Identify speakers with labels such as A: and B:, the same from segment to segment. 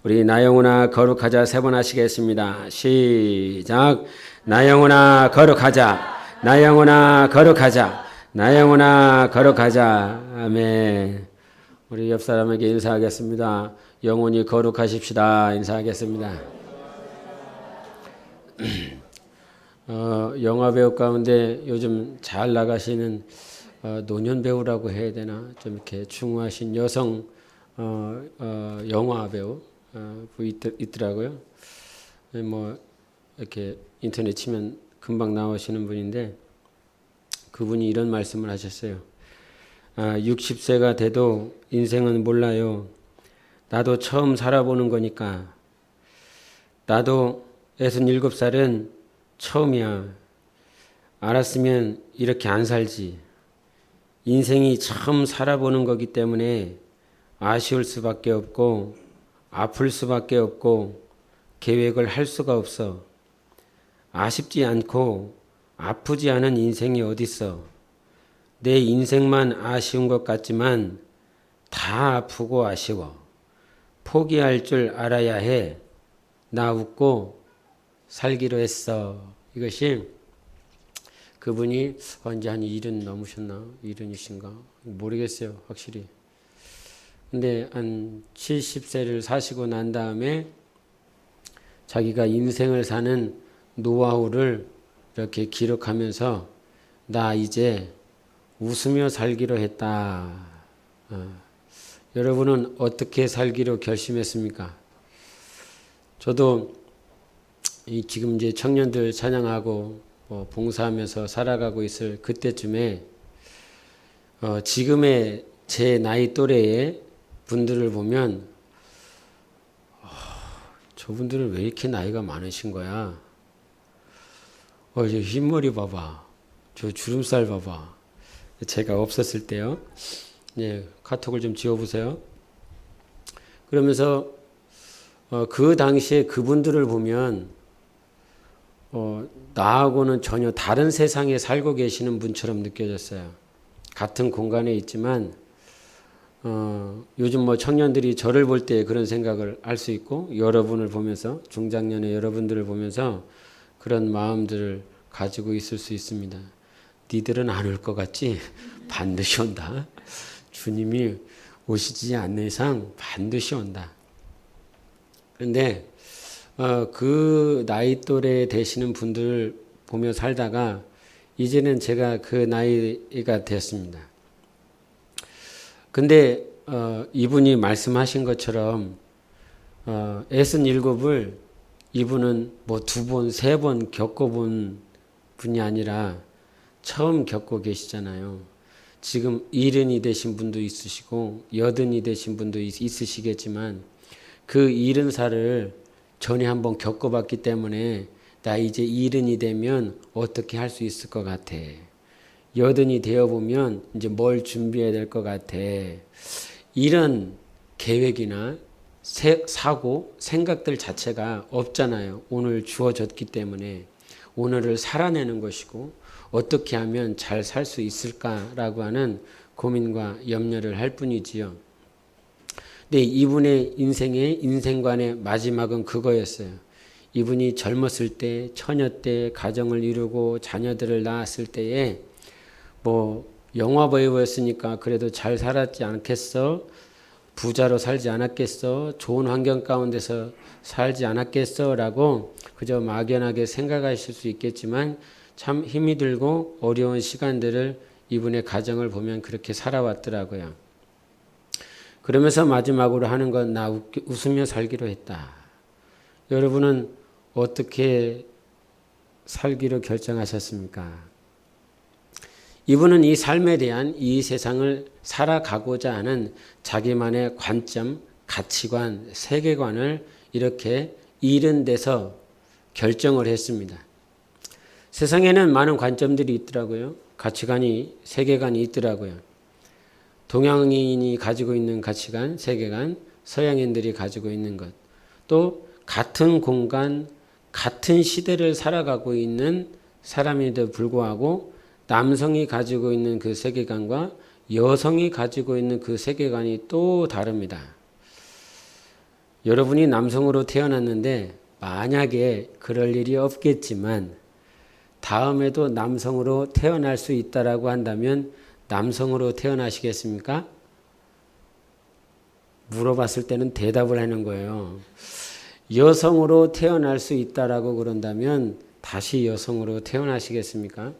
A: 우리 나 영혼아 거룩하자 세 번 하시겠습니다. 시작. 나 영혼아 거룩하자. 나 영혼아 거룩하자. 나 영혼아 거룩하자. 아멘. 우리 옆 사람에게 인사하겠습니다. 영혼이 거룩하십시다. 인사하겠습니다. 영화 배우 가운데 요즘 잘 나가시는 노년 배우라고 해야 되나? 좀 이렇게 중후하신 여성 영화 배우 있더라고요. 뭐 이렇게 인터넷 치면 금방 나오시는 분인데 그분이 이런 말씀을 하셨어요. 60세가 돼도 인생은 몰라요. 나도 처음 살아보는 거니까. 나도 67살은 처음이야. 알았으면 이렇게 안 살지. 인생이 처음 살아보는 거기 때문에 아쉬울 수밖에 없고 아플 수밖에 없고 계획을 할 수가 없어. 아쉽지 않고 아프지 않은 인생이 어딨어. 내 인생만 아쉬운 것 같지만 다 아프고 아쉬워. 포기할 줄 알아야 해. 나 웃고 살기로 했어. 이것이 그분이 이제 한 70 넘으셨나? 70이신가? 모르겠어요. 확실히. 근데 한 70세를 사시고 난 다음에 자기가 인생을 사는 노하우를 이렇게 기록하면서 나 이제 웃으며 살기로 했다. 여러분은 어떻게 살기로 결심했습니까? 저도 지금 이제 청년들 찬양하고 봉사하면서 살아가고 있을 그때쯤에 지금의 제 나이 또래의 분들을 보면 저분들은 왜 이렇게 나이가 많으신 거야? 저 흰머리 봐봐. 저 주름살 봐봐. 제가 없었을 때요. 카톡을 좀 지워보세요. 그러면서 그 당시에 그분들을 보면 나하고는 전혀 다른 세상에 살고 계시는 분처럼 느껴졌어요. 같은 공간에 있지만 요즘 뭐 청년들이 저를 볼 때 그런 생각을 할 수 있고 여러분을 보면서 중장년의 여러분들을 보면서 그런 마음들을 가지고 있을 수 있습니다. 니들은 안 올 것 같지? 반드시 온다. 주님이 오시지 않는 이상 반드시 온다. 그런데 그 나이 또래 되시는 분들을 보며 살다가 이제는 제가 그 나이가 됐습니다. 근데 이분이 말씀하신 것처럼 67을 이분은 뭐 2번, 3번 겪어본 분이 아니라 처음 겪고 계시잖아요. 지금 70이 되신 분도 있으시고 80이 되신 분도 있으시겠지만 그 70살을 전에 한번 겪어봤기 때문에 나 이제 70이 되면 어떻게 할 수 있을 것 같아. 80이 되어보면 이제 뭘 준비해야 될 것 같아. 이런 계획이나 사고, 생각들 자체가 없잖아요. 오늘 주어졌기 때문에 오늘을 살아내는 것이고 어떻게 하면 잘 살 수 있을까라고 하는 고민과 염려를 할 뿐이지요. 근데 이분의 인생관의 마지막은 그거였어요. 이분이 젊었을 때, 처녀 때, 가정을 이루고 자녀들을 낳았을 때에 뭐 영화 배우였으니까 그래도 잘 살았지 않겠어? 부자로 살지 않았겠어? 좋은 환경 가운데서 살지 않았겠어? 라고 그저 막연하게 생각하실 수 있겠지만 참 힘이 들고 어려운 시간들을 이분의 가정을 보면 그렇게 살아왔더라고요. 그러면서 마지막으로 하는 건 나 웃으며 살기로 했다. 여러분은 어떻게 살기로 결정하셨습니까? 이분은 이 삶에 대한 이 세상을 살아가고자 하는 자기만의 관점, 가치관, 세계관을 이렇게 이른 데서 결정을 했습니다. 세상에는 많은 관점들이 있더라고요. 가치관이, 세계관이 있더라고요. 동양인이 가지고 있는 가치관, 세계관, 서양인들이 가지고 있는 것. 또 같은 공간, 같은 시대를 살아가고 있는 사람에도 불구하고 남성이 가지고 있는 그 세계관과 여성이 가지고 있는 그 세계관이 또 다릅니다. 여러분이 남성으로 태어났는데 만약에 그럴 일이 없겠지만 다음에도 남성으로 태어날 수 있다라고 한다면 남성으로 태어나시겠습니까? 물어봤을 때는 대답을 하는 거예요. 여성으로 태어날 수 있다라고 그런다면 다시 여성으로 태어나시겠습니까?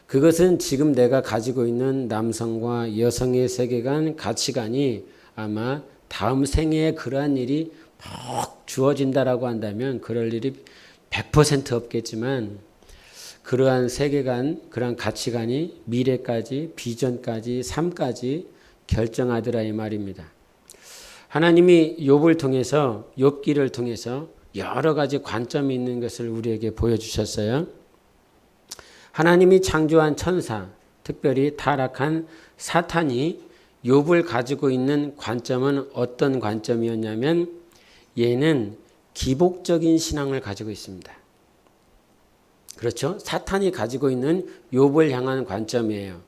A: 그것은 지금 내가 가지고 있는 남성과 여성의 세계관, 가치관이 아마 다음 생애에 그러한 일이 꼭 주어진다라고 한다면 그럴 일이 100% 없겠지만 그러한 세계관, 그러한 가치관이 미래까지, 비전까지, 삶까지 결정하더라 이 말입니다. 하나님이 욥을 통해서, 욥기를 통해서 여러 가지 관점이 있는 것을 우리에게 보여주셨어요. 하나님이 창조한 천사, 특별히 타락한 사탄이 욥을 가지고 있는 관점은 어떤 관점이었냐면 얘는 기복적인 신앙을 가지고 있습니다. 그렇죠? 사탄이 가지고 있는 욥을 향한 관점이에요.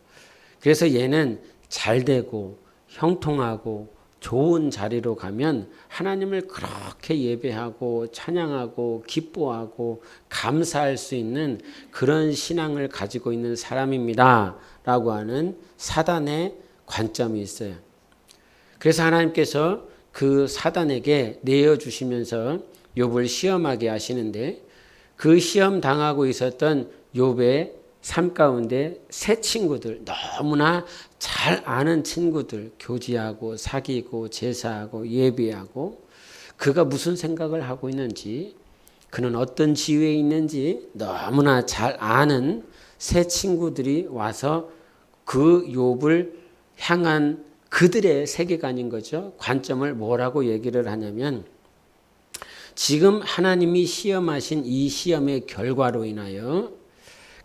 A: 그래서 얘는 잘되고 형통하고 좋은 자리로 가면 하나님을 그렇게 예배하고 찬양하고 기뻐하고 감사할 수 있는 그런 신앙을 가지고 있는 사람입니다. 라고 하는 사단의 관점이 있어요. 그래서 하나님께서 그 사단에게 내어주시면서 욥을 시험하게 하시는데 그 시험 당하고 있었던 욥의 삶 가운데 새 친구들, 너무나 잘 아는 친구들, 교제하고 사귀고 제사하고 예배하고 그가 무슨 생각을 하고 있는지, 그는 어떤 지위에 있는지 너무나 잘 아는 새 친구들이 와서 그 욥을 향한 그들의 세계관인 거죠. 관점을 뭐라고 얘기를 하냐면 지금 하나님이 시험하신 이 시험의 결과로 인하여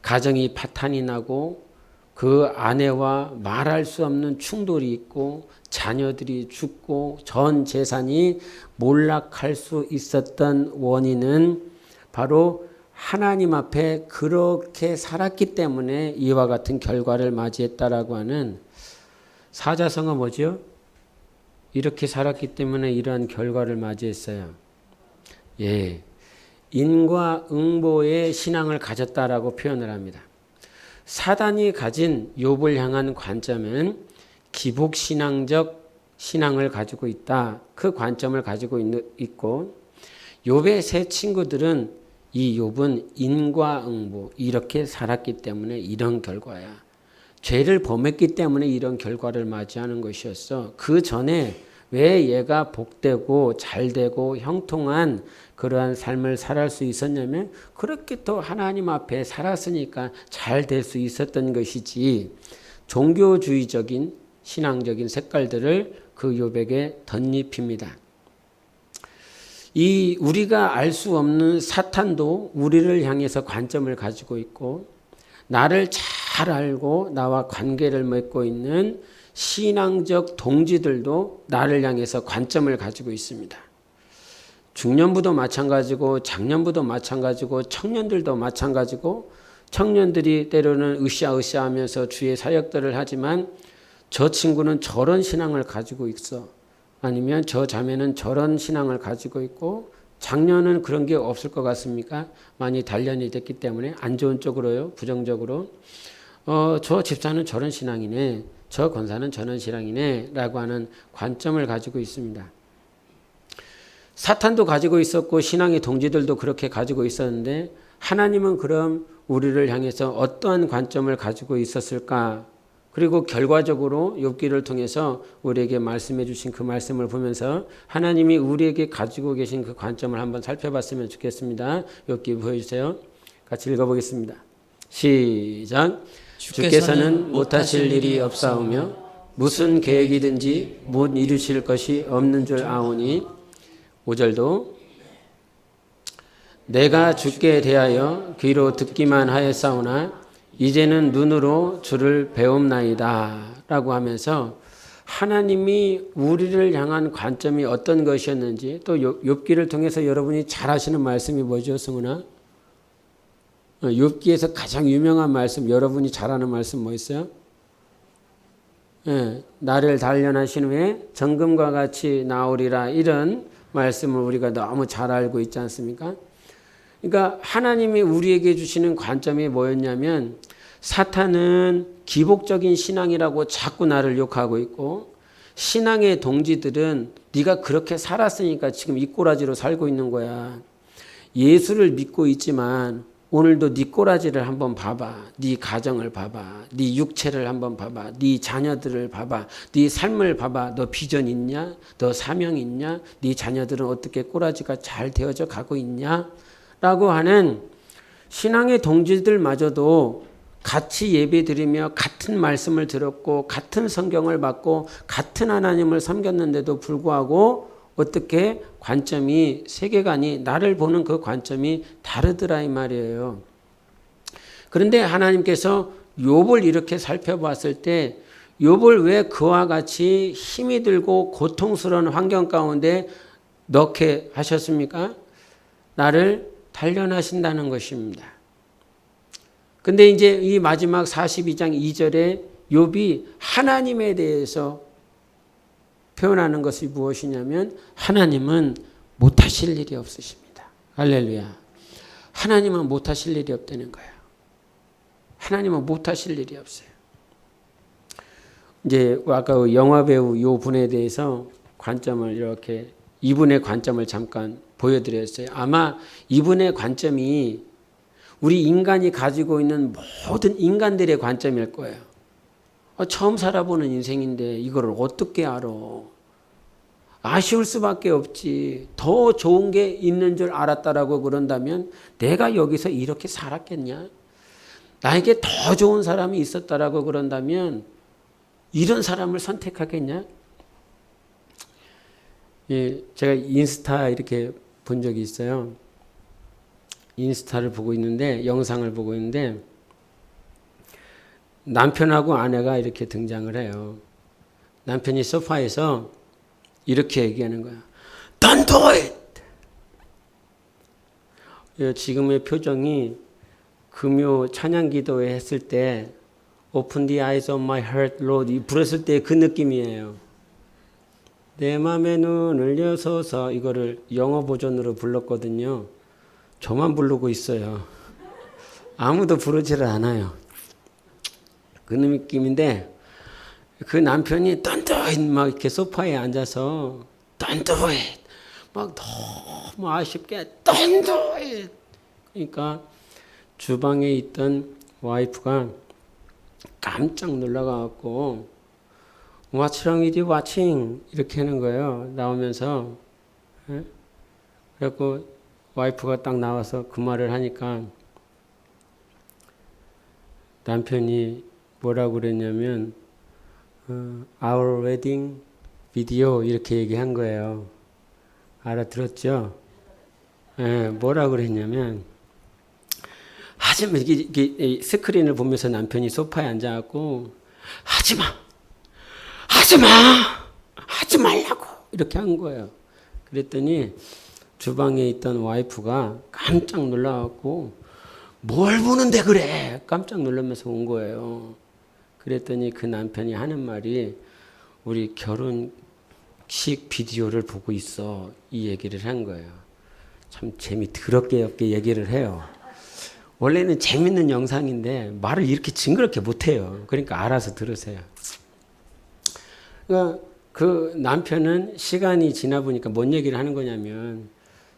A: 가정이 파탄이 나고 그 아내와 말할 수 없는 충돌이 있고 자녀들이 죽고 전 재산이 몰락할 수 있었던 원인은 바로 하나님 앞에 그렇게 살았기 때문에 이와 같은 결과를 맞이했다라고 하는 사자성어 뭐죠? 이렇게 살았기 때문에 이러한 결과를 맞이했어요. 예, 인과응보의 신앙을 가졌다라고 표현을 합니다. 사단이 가진 욥을 향한 관점은 기복신앙적 신앙을 가지고 있다. 그 관점을 가지고 있고 욥의 세 친구들은 이 욥은 인과응보 이렇게 살았기 때문에 이런 결과야. 죄를 범했기 때문에 이런 결과를 맞이하는 것이었어. 그 전에 왜 얘가 복되고 잘되고 형통한 그러한 삶을 살아갈 수 있었냐면 그렇게 또 하나님 앞에 살았으니까 잘 될 수 있었던 것이지 종교주의적인 신앙적인 색깔들을 그 욥에게 덧입힙니다. 이 우리가 알 수 없는 사탄도 우리를 향해서 관점을 가지고 있고 나를 잘 알고 나와 관계를 맺고 있는 신앙적 동지들도 나를 향해서 관점을 가지고 있습니다. 중년부도 마찬가지고 장년부도 마찬가지고 청년들도 마찬가지고 청년들이 때로는 으쌰으쌰 하면서 주의 사역들을 하지만 저 친구는 저런 신앙을 가지고 있어. 아니면 저 자매는 저런 신앙을 가지고 있고 장년은 그런 게 없을 것 같습니까? 많이 단련이 됐기 때문에 안 좋은 쪽으로요. 부정적으로. 저 집사는 저런 신앙이네. 저 권사는 저런 신앙이네. 라고 하는 관점을 가지고 있습니다. 사탄도 가지고 있었고 신앙의 동지들도 그렇게 가지고 있었는데 하나님은 그럼 우리를 향해서 어떠한 관점을 가지고 있었을까? 그리고 결과적으로 욥기를 통해서 우리에게 말씀해 주신 그 말씀을 보면서 하나님이 우리에게 가지고 계신 그 관점을 한번 살펴봤으면 좋겠습니다. 욥기 보여주세요. 같이 읽어보겠습니다. 시작. 주께서는 못하실 일이 없사오며 무슨 계획이든지 못 이루실 것이 없는 줄 아오니 5절도 내가 주께 대하여 귀로 듣기만 하였사오나 이제는 눈으로 주를 배움나이다 라고 하면서 하나님이 우리를 향한 관점이 어떤 것이었는지 또 욥기를 통해서 여러분이 잘 아시는 말씀이 뭐죠, 승훈아? 욥기에서 가장 유명한 말씀, 여러분이 잘 아는 말씀 뭐 있어요? 나를 단련하신 후에 정금과 같이 나오리라 이런 말씀을 우리가 너무 잘 알고 있지 않습니까? 그러니까 하나님이 우리에게 주시는 관점이 뭐였냐면 사탄은 기복적인 신앙이라고 자꾸 나를 욕하고 있고 신앙의 동지들은 네가 그렇게 살았으니까 지금 이 꼬라지로 살고 있는 거야. 예수를 믿고 있지만 오늘도 네 꼬라지를 한번 봐봐. 네 가정을 봐봐. 네 육체를 한번 봐봐. 네 자녀들을 봐봐. 네 삶을 봐봐. 너 비전 있냐? 너 사명 있냐? 네 자녀들은 어떻게 꼬라지가 잘 되어져 가고 있냐? 라고 하는 신앙의 동지들마저도 같이 예배드리며 같은 말씀을 들었고 같은 성경을 받고 같은 하나님을 섬겼는데도 불구하고 어떻게 관점이 세계관이 나를 보는 그 관점이 다르더라 이 말이에요. 그런데 하나님께서 욥을 이렇게 살펴봤을 때 욥을 왜 그와 같이 힘이 들고 고통스러운 환경 가운데 넣게 하셨습니까? 나를 단련하신다는 것입니다. 근데 이제 이 마지막 42장 2절에 욥이 하나님에 대해서 표현하는 것이 무엇이냐면 하나님은 못하실 일이 없으십니다. 할렐루야. 하나님은 못하실 일이 없다는 거예요. 하나님은 못하실 일이 없어요. 이제 아까 영화배우 요 분에 대해서 관점을 이렇게 이분의 관점을 잠깐 보여드렸어요. 아마 이분의 관점이 우리 인간이 가지고 있는 모든 인간들의 관점일 거예요. 처음 살아보는 인생인데 이거를 어떻게 알아? 아쉬울 수밖에 없지. 더 좋은 게 있는 줄 알았다라고 그런다면 내가 여기서 이렇게 살았겠냐? 나에게 더 좋은 사람이 있었다라고 그런다면 이런 사람을 선택하겠냐? 예, 제가 인스타 이렇게 본 적이 있어요. 인스타를 보고 있는데 영상을 보고 있는데 남편하고 아내가 이렇게 등장을 해요. 남편이 소파에서 이렇게 얘기하는 거야. Don't do it! 지금의 표정이 금요 찬양 기도회 했을 때 Open the eyes of my heart, Lord 불었을 때 그 느낌이에요. 내 맘의 눈을 여서서 이거를 영어 버전으로 불렀거든요. 저만 부르고 있어요. 아무도 부르지를 않아요. 그 느낌인데 그 남편이 던듯 막 이렇게 소파에 앉아서 던듯 막 너무 아쉽게 던듯 그러니까 주방에 있던 와이프가 깜짝 놀라가지고 What's wrong with you watching? 이렇게 하는 거예요. 나오면서 그래갖고 와이프가 딱 나와서 그 말을 하니까 남편이 뭐라고 그랬냐면 Our wedding video 이렇게 얘기한 거예요. 알아들었죠? 네, 뭐라고 그랬냐면 하지마 이게 스크린을 보면서 남편이 소파에 앉아갖고 하지마 하지 말라고 이렇게 한 거예요. 그랬더니 주방에 있던 와이프가 깜짝 놀라갖고 뭘 보는데 그래 깜짝 놀라면서 온 거예요. 그랬더니 그 남편이 하는 말이 우리 결혼식 비디오를 보고 있어 이 얘기를 한 거예요. 참 재미 더럽게 없게 얘기를 해요. 원래는 재밌는 영상인데 말을 이렇게 징그럽게 못해요. 그러니까 알아서 들으세요. 그러니까 그 남편은 시간이 지나 보니까 뭔 얘기를 하는 거냐면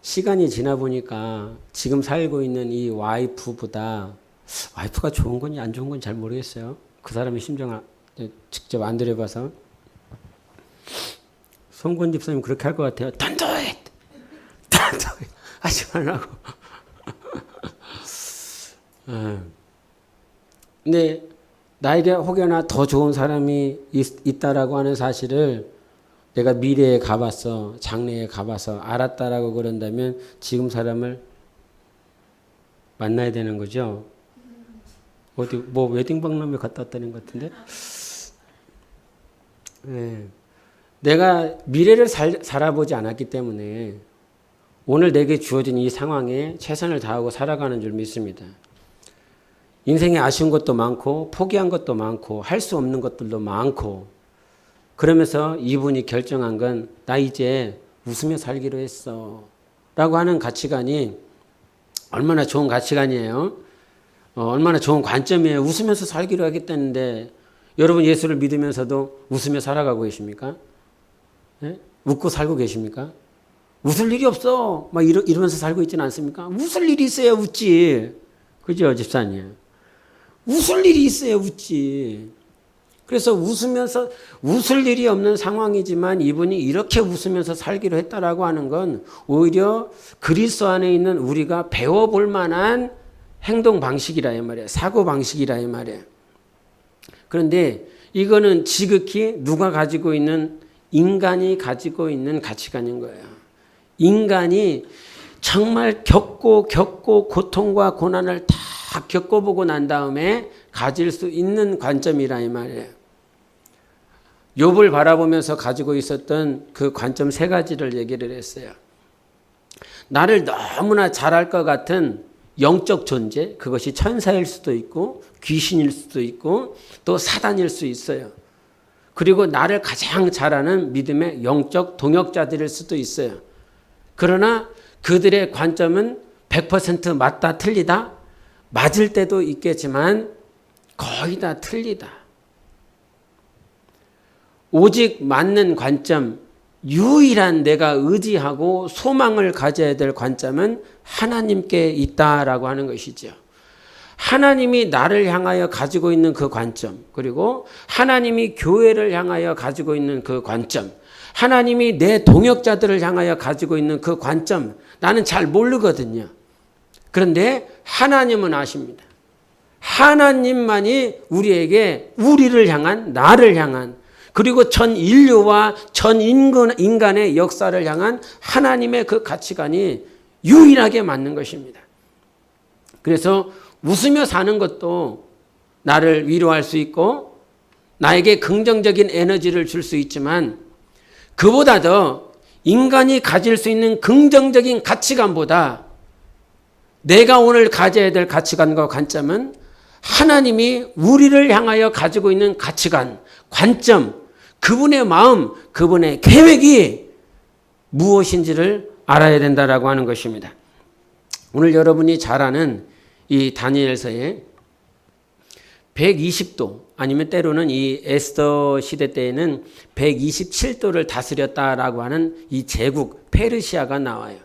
A: 시간이 지나 보니까 지금 살고 있는 이 와이프보다 와이프가 좋은 건지 안 좋은 건지 잘 모르겠어요. 그 사람의 심정을 직접 안 들여봐서 송건 집사님 그렇게 할 것 같아요. Don't do it! Don't do it! 하지 말라고. 근데 나에게 혹여나 더 좋은 사람이 있다라고 하는 사실을 내가 미래에 가봤어, 장래에 가봐서 알았다라고 그런다면 지금 사람을 만나야 되는 거죠. 어디 뭐 웨딩 박람회 갔다 왔다는 것 같은데. 네. 내가 미래를 살아보지 않았기 때문에 오늘 내게 주어진 이 상황에 최선을 다하고 살아가는 줄 믿습니다. 인생에 아쉬운 것도 많고 포기한 것도 많고 할 수 없는 것들도 많고 그러면서 이분이 결정한 건 나 이제 웃으며 살기로 했어 라고 하는 가치관이 얼마나 좋은 가치관이에요. 얼마나 좋은 관점이에요. 웃으면서 살기로 하겠다는데 여러분 예수를 믿으면서도 웃으며 살아가고 계십니까? 네? 웃고 살고 계십니까? 웃을 일이 없어 막 이러면서 살고 있지는 않습니까? 웃을 일이 있어야 웃지. 그죠, 집사님? 웃을 일이 있어야 웃지. 그래서 웃으면서 웃을 일이 없는 상황이지만 이분이 이렇게 웃으면서 살기로 했다라고 하는 건 오히려 그리스도 안에 있는 우리가 배워볼 만한 행동 방식이라 이 말이에요. 사고 방식이라 이 말이에요. 그런데 이거는 지극히 누가 가지고 있는 인간이 가지고 있는 가치관인 거예요. 인간이 정말 겪고 고통과 고난을 다 겪어보고 난 다음에 가질 수 있는 관점이라 이 말이에요. 욥을 바라보면서 가지고 있었던 그 관점 3가지를 얘기를 했어요. 나를 너무나 잘할 것 같은 영적 존재, 그것이 천사일 수도 있고 귀신일 수도 있고 또 사단일 수 있어요. 그리고 나를 가장 잘하는 믿음의 영적 동역자들일 수도 있어요. 그러나 그들의 관점은 100% 맞다 틀리다? 맞을 때도 있겠지만 거의 다 틀리다. 오직 맞는 관점, 유일한 내가 의지하고 소망을 가져야 될 관점은 하나님께 있다라고 하는 것이죠. 하나님이 나를 향하여 가지고 있는 그 관점, 그리고 하나님이 교회를 향하여 가지고 있는 그 관점, 하나님이 내 동역자들을 향하여 가지고 있는 그 관점, 나는 잘 모르거든요. 그런데 하나님은 아십니다. 하나님만이 우리에게 우리를 향한, 나를 향한, 그리고 전 인류와 전 인간의 역사를 향한 하나님의 그 가치관이 유일하게 맞는 것입니다. 그래서 웃으며 사는 것도 나를 위로할 수 있고 나에게 긍정적인 에너지를 줄 수 있지만 그보다 더 인간이 가질 수 있는 긍정적인 가치관보다 내가 오늘 가져야 될 가치관과 관점은 하나님이 우리를 향하여 가지고 있는 가치관, 관점, 그분의 마음, 그분의 계획이 무엇인지를 알아야 된다라고 하는 것입니다. 오늘 여러분이 잘 아는 이 다니엘서에 120도 아니면 때로는 이 에스더 시대 때에는 127도를 다스렸다라고 하는 이 제국 페르시아가 나와요.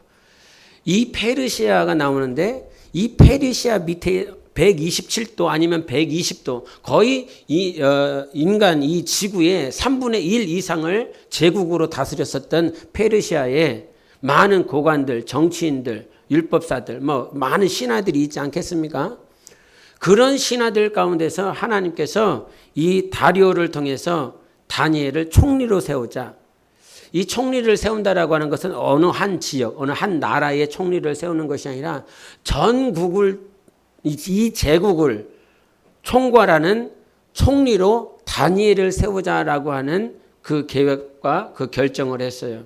A: 이 페르시아가 나오는데 이 페르시아 밑에 127도 아니면 120도 거의 인간 이 지구의 3분의 1 이상을 제국으로 다스렸었던 페르시아에 많은 고관들, 정치인들, 율법사들, 많은 신하들이 있지 않겠습니까? 그런 신하들 가운데서 하나님께서 이 다리오를 통해서 다니엘을 총리로 세우자. 이 총리를 세운다라고 하는 것은 어느 한 지역, 어느 한 나라의 총리를 세우는 것이 아니라 전국을 이 제국을 총괄하는 총리로 다니엘을 세우자라고 하는 그 계획과 그 결정을 했어요.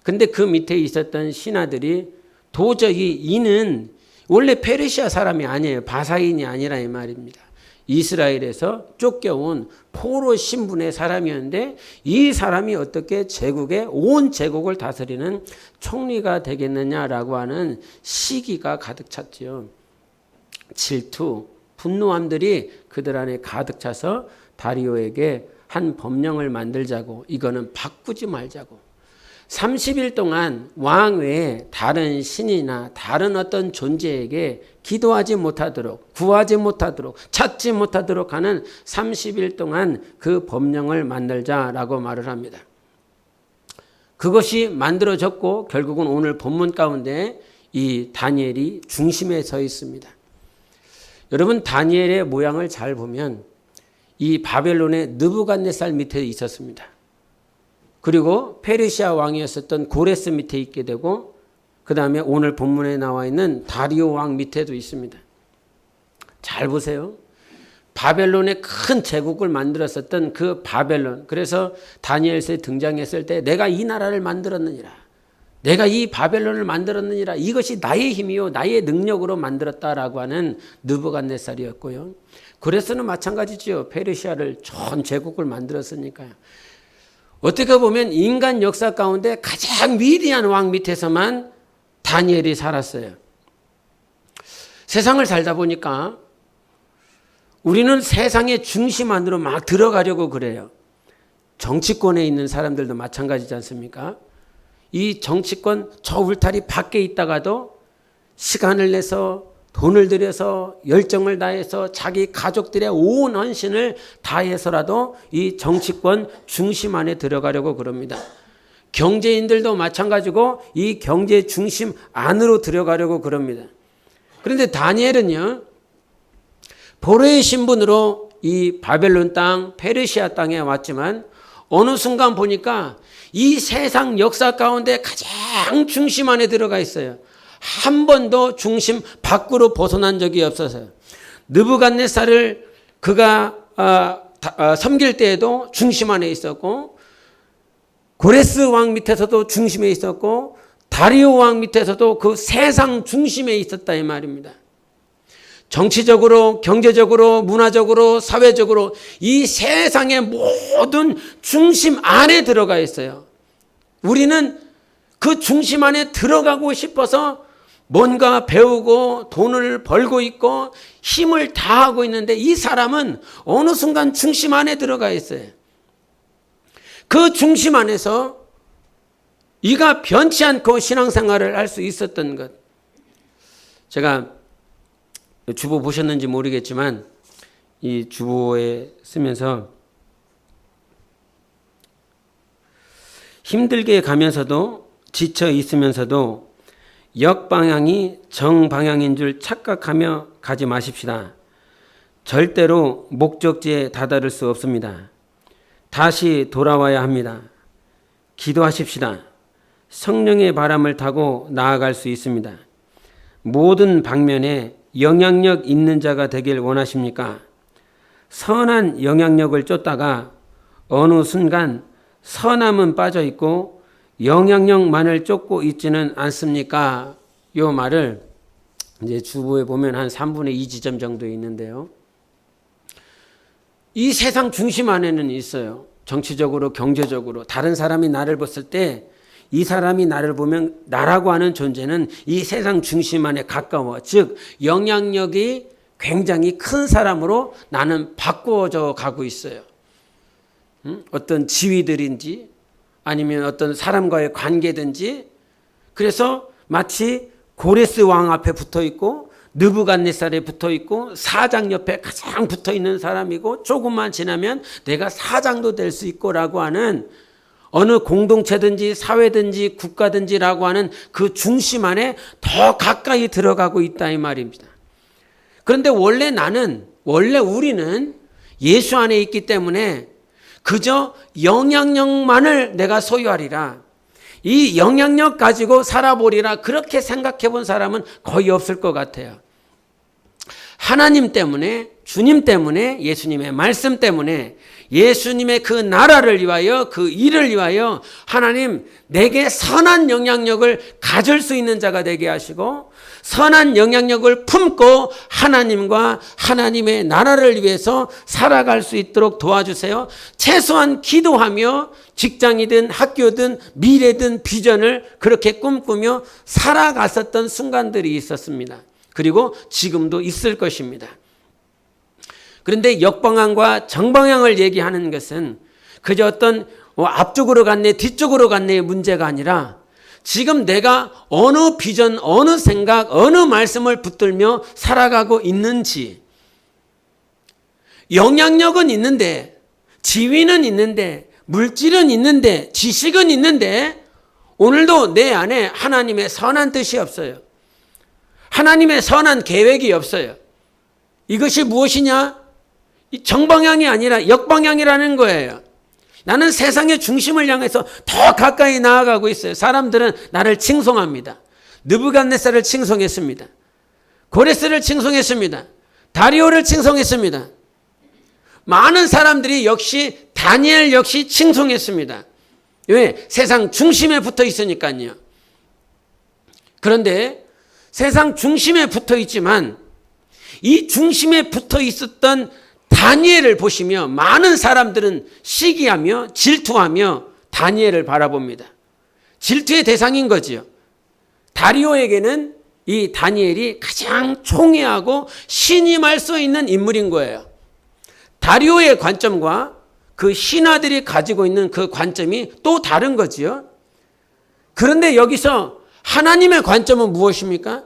A: 근데 그 밑에 있었던 신하들이 도저히 이는 원래 페르시아 사람이 아니에요. 바사인이 아니라 이 말입니다. 이스라엘에서 쫓겨온 포로 신분의 사람이었는데 이 사람이 어떻게 온 제국을 다스리는 총리가 되겠느냐라고 하는 시기가 가득 찼죠. 질투, 분노함들이 그들 안에 가득 차서 다리오에게 한 법령을 만들자고 이거는 바꾸지 말자고 30일 동안 왕 외에 다른 신이나 다른 어떤 존재에게 기도하지 못하도록 구하지 못하도록 찾지 못하도록 하는 30일 동안 그 법령을 만들자라고 말을 합니다. 그것이 만들어졌고 결국은 오늘 본문 가운데 이 다니엘이 중심에 서 있습니다. 여러분 다니엘의 모양을 잘 보면 이 바벨론의 느부갓네살 밑에 있었습니다. 그리고 페르시아 왕이었었던 고레스 밑에 있게 되고 그 다음에 오늘 본문에 나와 있는 다리오 왕 밑에도 있습니다. 잘 보세요. 바벨론의 큰 제국을 만들었었던 그 바벨론. 그래서 다니엘서에 등장했을 때 내가 이 나라를 만들었느니라. 내가 이 바벨론을 만들었느니라. 이것이 나의 힘이요 나의 능력으로 만들었다라고 하는 느부갓네살이었고요. 고레스는 마찬가지죠. 페르시아를 전 제국을 만들었으니까요. 어떻게 보면 인간 역사 가운데 가장 위대한 왕 밑에서만 다니엘이 살았어요. 세상을 살다 보니까 우리는 세상의 중심 안으로 막 들어가려고 그래요. 정치권에 있는 사람들도 마찬가지지 않습니까? 이 정치권 저 울타리 밖에 있다가도 시간을 내서 돈을 들여서 열정을 다해서 자기 가족들의 온 헌신을 다해서라도 이 정치권 중심 안에 들어가려고 그럽니다. 경제인들도 마찬가지고 이 경제 중심 안으로 들어가려고 그럽니다. 그런데 다니엘은요, 포로의 신분으로 이 바벨론 땅, 페르시아 땅에 왔지만 어느 순간 보니까 이 세상 역사 가운데 가장 중심 안에 들어가 있어요. 한 번도 중심 밖으로 벗어난 적이 없어서요. 느부갓네살을 그가 섬길 때에도 중심 안에 있었고, 고레스 왕 밑에서도 중심에 있었고, 다리오 왕 밑에서도 그 세상 중심에 있었다 이 말입니다. 정치적으로, 경제적으로, 문화적으로, 사회적으로 이 세상의 모든 중심 안에 들어가 있어요. 우리는 그 중심 안에 들어가고 싶어서 뭔가 배우고 돈을 벌고 있고 힘을 다하고 있는데, 이 사람은 어느 순간 중심 안에 들어가 있어요. 그 중심 안에서 이가 변치 않고 신앙생활을 할 수 있었던 것. 제가 주보 보셨는지 모르겠지만 이 주보에 쓰면서 힘들게 가면서도 지쳐 있으면서도 역방향이 정방향인 줄 착각하며 가지 마십시다. 절대로 목적지에 다다를 수 없습니다. 다시 돌아와야 합니다. 기도하십시다. 성령의 바람을 타고 나아갈 수 있습니다. 모든 방면에 영향력 있는 자가 되길 원하십니까? 선한 영향력을 쫓다가 어느 순간 선함은 빠져 있고 영향력만을 쫓고 있지는 않습니까? 이 말을 이제 주보에 보면 한 3분의 2 지점 정도 있는데요. 이 세상 중심 안에는 있어요. 정치적으로, 경제적으로 다른 사람이 나를 봤을 때 이 사람이 나를 보면 나라고 하는 존재는 이 세상 중심 안에 가까워. 즉 영향력이 굉장히 큰 사람으로 나는 바꾸어져 가고 있어요. 어떤 지위들인지 아니면 어떤 사람과의 관계든지. 그래서 마치 고레스 왕 앞에 붙어 있고 느부갓네살에 붙어 있고 사장 옆에 가장 붙어 있는 사람이고, 조금만 지나면 내가 사장도 될 수 있고라고 하는, 어느 공동체든지 사회든지 국가든지라고 하는 그 중심 안에 더 가까이 들어가고 있다 이 말입니다. 그런데 원래 우리는 예수 안에 있기 때문에 그저 영향력만을 내가 소유하리라, 이 영향력 가지고 살아보리라, 그렇게 생각해 본 사람은 거의 없을 것 같아요. 하나님 때문에, 주님 때문에, 예수님의 말씀 때문에, 예수님의 그 나라를 위하여, 그 일을 위하여 하나님 내게 선한 영향력을 가질 수 있는 자가 되게 하시고, 선한 영향력을 품고 하나님과 하나님의 나라를 위해서 살아갈 수 있도록 도와주세요. 최소한 기도하며 직장이든 학교든 미래든 비전을 그렇게 꿈꾸며 살아갔었던 순간들이 있었습니다. 그리고 지금도 있을 것입니다. 그런데 역방향과 정방향을 얘기하는 것은 그저 어떤 앞쪽으로 갔네 뒤쪽으로 갔네의 문제가 아니라, 지금 내가 어느 비전, 어느 생각, 어느 말씀을 붙들며 살아가고 있는지. 영향력은 있는데, 지위는 있는데, 물질은 있는데, 지식은 있는데, 오늘도 내 안에 하나님의 선한 뜻이 없어요. 하나님의 선한 계획이 없어요. 이것이 무엇이냐? 정방향이 아니라 역방향이라는 거예요. 나는 세상의 중심을 향해서 더 가까이 나아가고 있어요. 사람들은 나를 칭송합니다. 느부갓네살을 칭송했습니다. 고레스를 칭송했습니다. 다리오를 칭송했습니다. 많은 사람들이 역시 다니엘 역시 칭송했습니다. 왜? 세상 중심에 붙어 있으니까요. 그런데 세상 중심에 붙어 있지만 이 중심에 붙어 있었던 다니엘을 보시며 많은 사람들은 시기하며 질투하며 다니엘을 바라봅니다. 질투의 대상인 거지요. 다리오에게는 이 다니엘이 가장 총애하고 신임할 수 있는 인물인 거예요. 다리오의 관점과 그 신하들이 가지고 있는 그 관점이 또 다른 거지요. 그런데 여기서 하나님의 관점은 무엇입니까?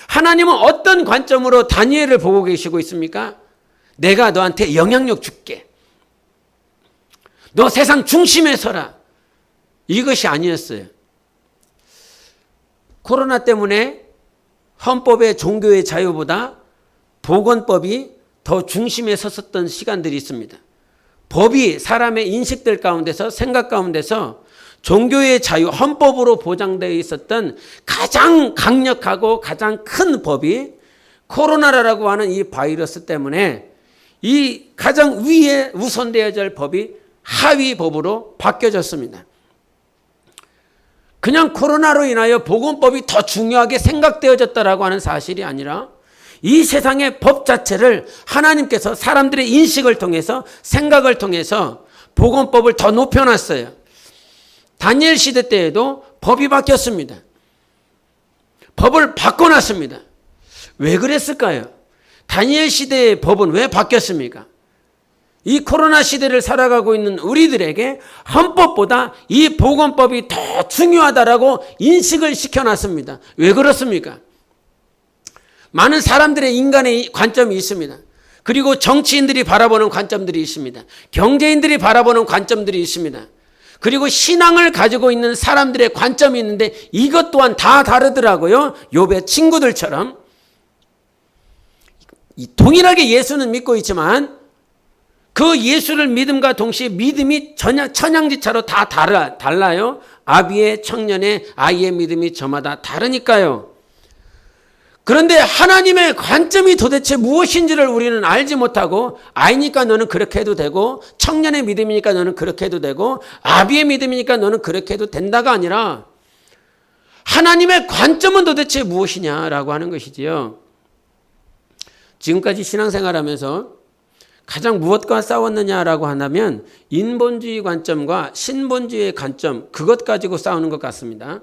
A: 하나님은 어떤 관점으로 다니엘을 보고 계시고 있습니까? 내가 너한테 영향력 줄게. 너 세상 중심에 서라. 이것이 아니었어요. 코로나 때문에 헌법의 종교의 자유보다 보건법이 더 중심에 섰었던 시간들이 있습니다. 법이 사람의 인식들 가운데서 생각 가운데서 종교의 자유, 헌법으로 보장되어 있었던 가장 강력하고 가장 큰 법이 코로나라고 하는 이 바이러스 때문에 이 가장 위에 우선되어야 할 법이 하위 법으로 바뀌어졌습니다. 그냥 코로나로 인하여 보건법이 더 중요하게 생각되어졌다라고 하는 사실이 아니라 이 세상의 법 자체를 하나님께서 사람들의 인식을 통해서 생각을 통해서 보건법을 더 높여놨어요. 다니엘 시대 때에도 법이 바뀌었습니다. 법을 바꿔놨습니다. 왜 그랬을까요? 다니엘 시대의 법은 왜 바뀌었습니까? 이 코로나 시대를 살아가고 있는 우리들에게 헌법보다 이 보건법이 더 중요하다라고 인식을 시켜놨습니다. 왜 그렇습니까? 많은 사람들의 인간의 관점이 있습니다. 그리고 정치인들이 바라보는 관점들이 있습니다. 경제인들이 바라보는 관점들이 있습니다. 그리고 신앙을 가지고 있는 사람들의 관점이 있는데 이것 또한 다 다르더라고요. 욥의 친구들처럼. 동일하게 예수는 믿고 있지만 그 예수를 믿음과 동시에 믿음이 천양지차로 다 달라요. 아비의 청년의 아이의 믿음이 저마다 다르니까요. 그런데 하나님의 관점이 도대체 무엇인지를 우리는 알지 못하고 아이니까 너는 그렇게 해도 되고 청년의 믿음이니까 너는 그렇게 해도 되고 아비의 믿음이니까 너는 그렇게 해도 된다가 아니라 하나님의 관점은 도대체 무엇이냐라고 하는 것이지요. 지금까지 신앙생활하면서 가장 무엇과 싸웠느냐라고 한다면 인본주의 관점과 신본주의의 관점, 그것 가지고 싸우는 것 같습니다.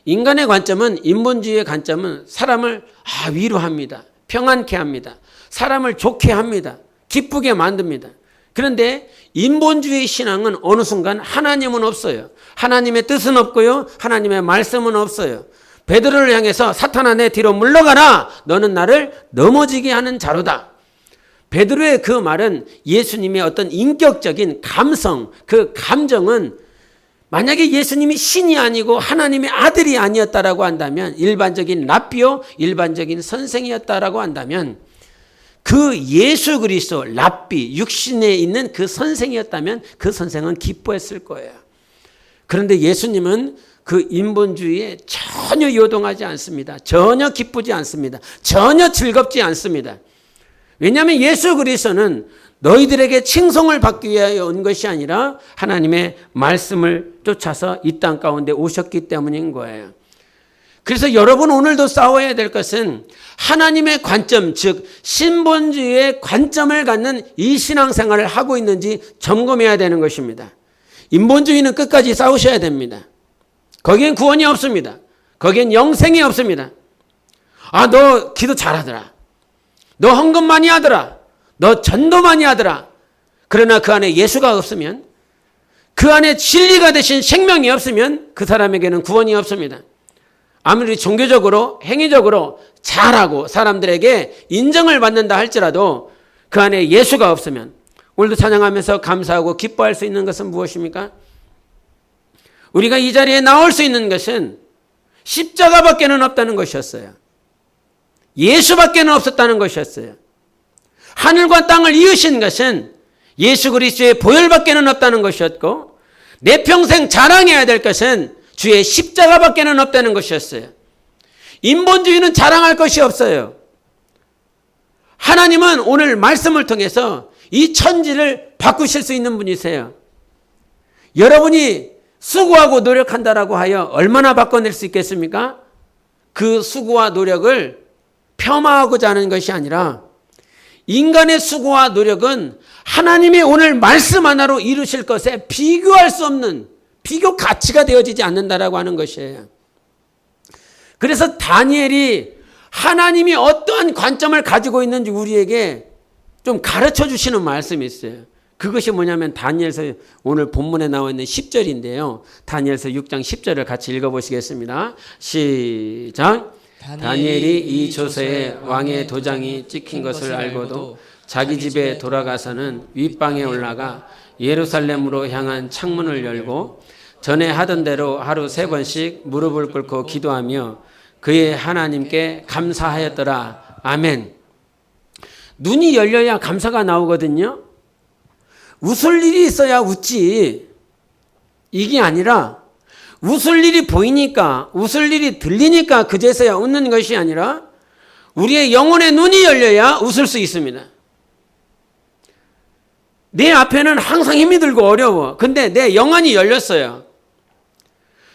A: 인간의 관점은, 인본주의의 관점은 사람을 위로합니다. 평안케 합니다. 사람을 좋게 합니다. 기쁘게 만듭니다. 그런데 인본주의 신앙은 어느 순간 하나님은 없어요. 하나님의 뜻은 없고요. 하나님의 말씀은 없어요. 베드로를 향해서 사탄아 내 뒤로 물러가라. 너는 나를 넘어지게 하는 자로다. 베드로의 그 말은 예수님의 어떤 인격적인 감성, 그 감정은 만약에 예수님이 신이 아니고 하나님의 아들이 아니었다라고 한다면, 일반적인 랍비요, 일반적인 선생이었다라고 한다면 그 예수 그리스도 랍비, 육신에 있는 그 선생이었다면 그 선생은 기뻐했을 거예요. 그런데 예수님은 그 인본주의에 전혀 요동하지 않습니다. 전혀 기쁘지 않습니다. 전혀 즐겁지 않습니다. 왜냐하면 예수 그리스도는 너희들에게 칭송을 받기 위하여 온 것이 아니라 하나님의 말씀을 쫓아서 이 땅 가운데 오셨기 때문인 거예요. 그래서 여러분 오늘도 싸워야 될 것은 하나님의 관점, 즉 신본주의의 관점을 갖는 이 신앙생활을 하고 있는지 점검해야 되는 것입니다. 인본주의는 끝까지 싸우셔야 됩니다. 거기엔 구원이 없습니다. 거기엔 영생이 없습니다. 너 기도 잘하더라. 너 헌금 많이 하더라. 너 전도 많이 하더라. 그러나 그 안에 예수가 없으면, 그 안에 진리가 되신 생명이 없으면 그 사람에게는 구원이 없습니다. 아무리 종교적으로 행위적으로 잘하고 사람들에게 인정을 받는다 할지라도 그 안에 예수가 없으면, 오늘도 찬양하면서 감사하고 기뻐할 수 있는 것은 무엇입니까? 우리가 이 자리에 나올 수 있는 것은 십자가밖에는 없다는 것이었어요. 예수밖에는 없었다는 것이었어요. 하늘과 땅을 이으신 것은 예수 그리스도의 보혈밖에는 없다는 것이었고, 내 평생 자랑해야 될 것은 주의 십자가밖에는 없다는 것이었어요. 인본주의는 자랑할 것이 없어요. 하나님은 오늘 말씀을 통해서 이 천지를 바꾸실 수 있는 분이세요. 여러분이 수고하고 노력한다라고 하여 얼마나 바꿔낼 수 있겠습니까? 그 수고와 노력을 폄하하고자 하는 것이 아니라 인간의 수고와 노력은 하나님이 오늘 말씀 하나로 이루실 것에 비교할 수 없는 비교 가치가 되어지지 않는다라고 하는 것이에요. 그래서 다니엘이 하나님이 어떠한 관점을 가지고 있는지 우리에게 좀 가르쳐 주시는 말씀이 있어요. 그것이 뭐냐면 다니엘서 오늘 본문에 나와 있는 10절인데요. 다니엘서 6장 10절을 같이 읽어보시겠습니다. 시작. 다니엘이 이 조서에 왕의 도장이 찍힌 것을 알고도 자기 집에 돌아가서는 윗방에 올라가 예루살렘으로 향한 창문을 열고 전에 하던 대로 하루 3번씩 무릎을 꿇고 기도하며 그의 하나님께 감사하였더라. 아멘. 눈이 열려야 감사가 나오거든요. 웃을 일이 있어야 웃지. 이게 아니라 웃을 일이 보이니까, 웃을 일이 들리니까 그제서야 웃는 것이 아니라 우리의 영혼의 눈이 열려야 웃을 수 있습니다. 내 앞에는 항상 힘이 들고 어려워. 근데 내 영혼이 열렸어요.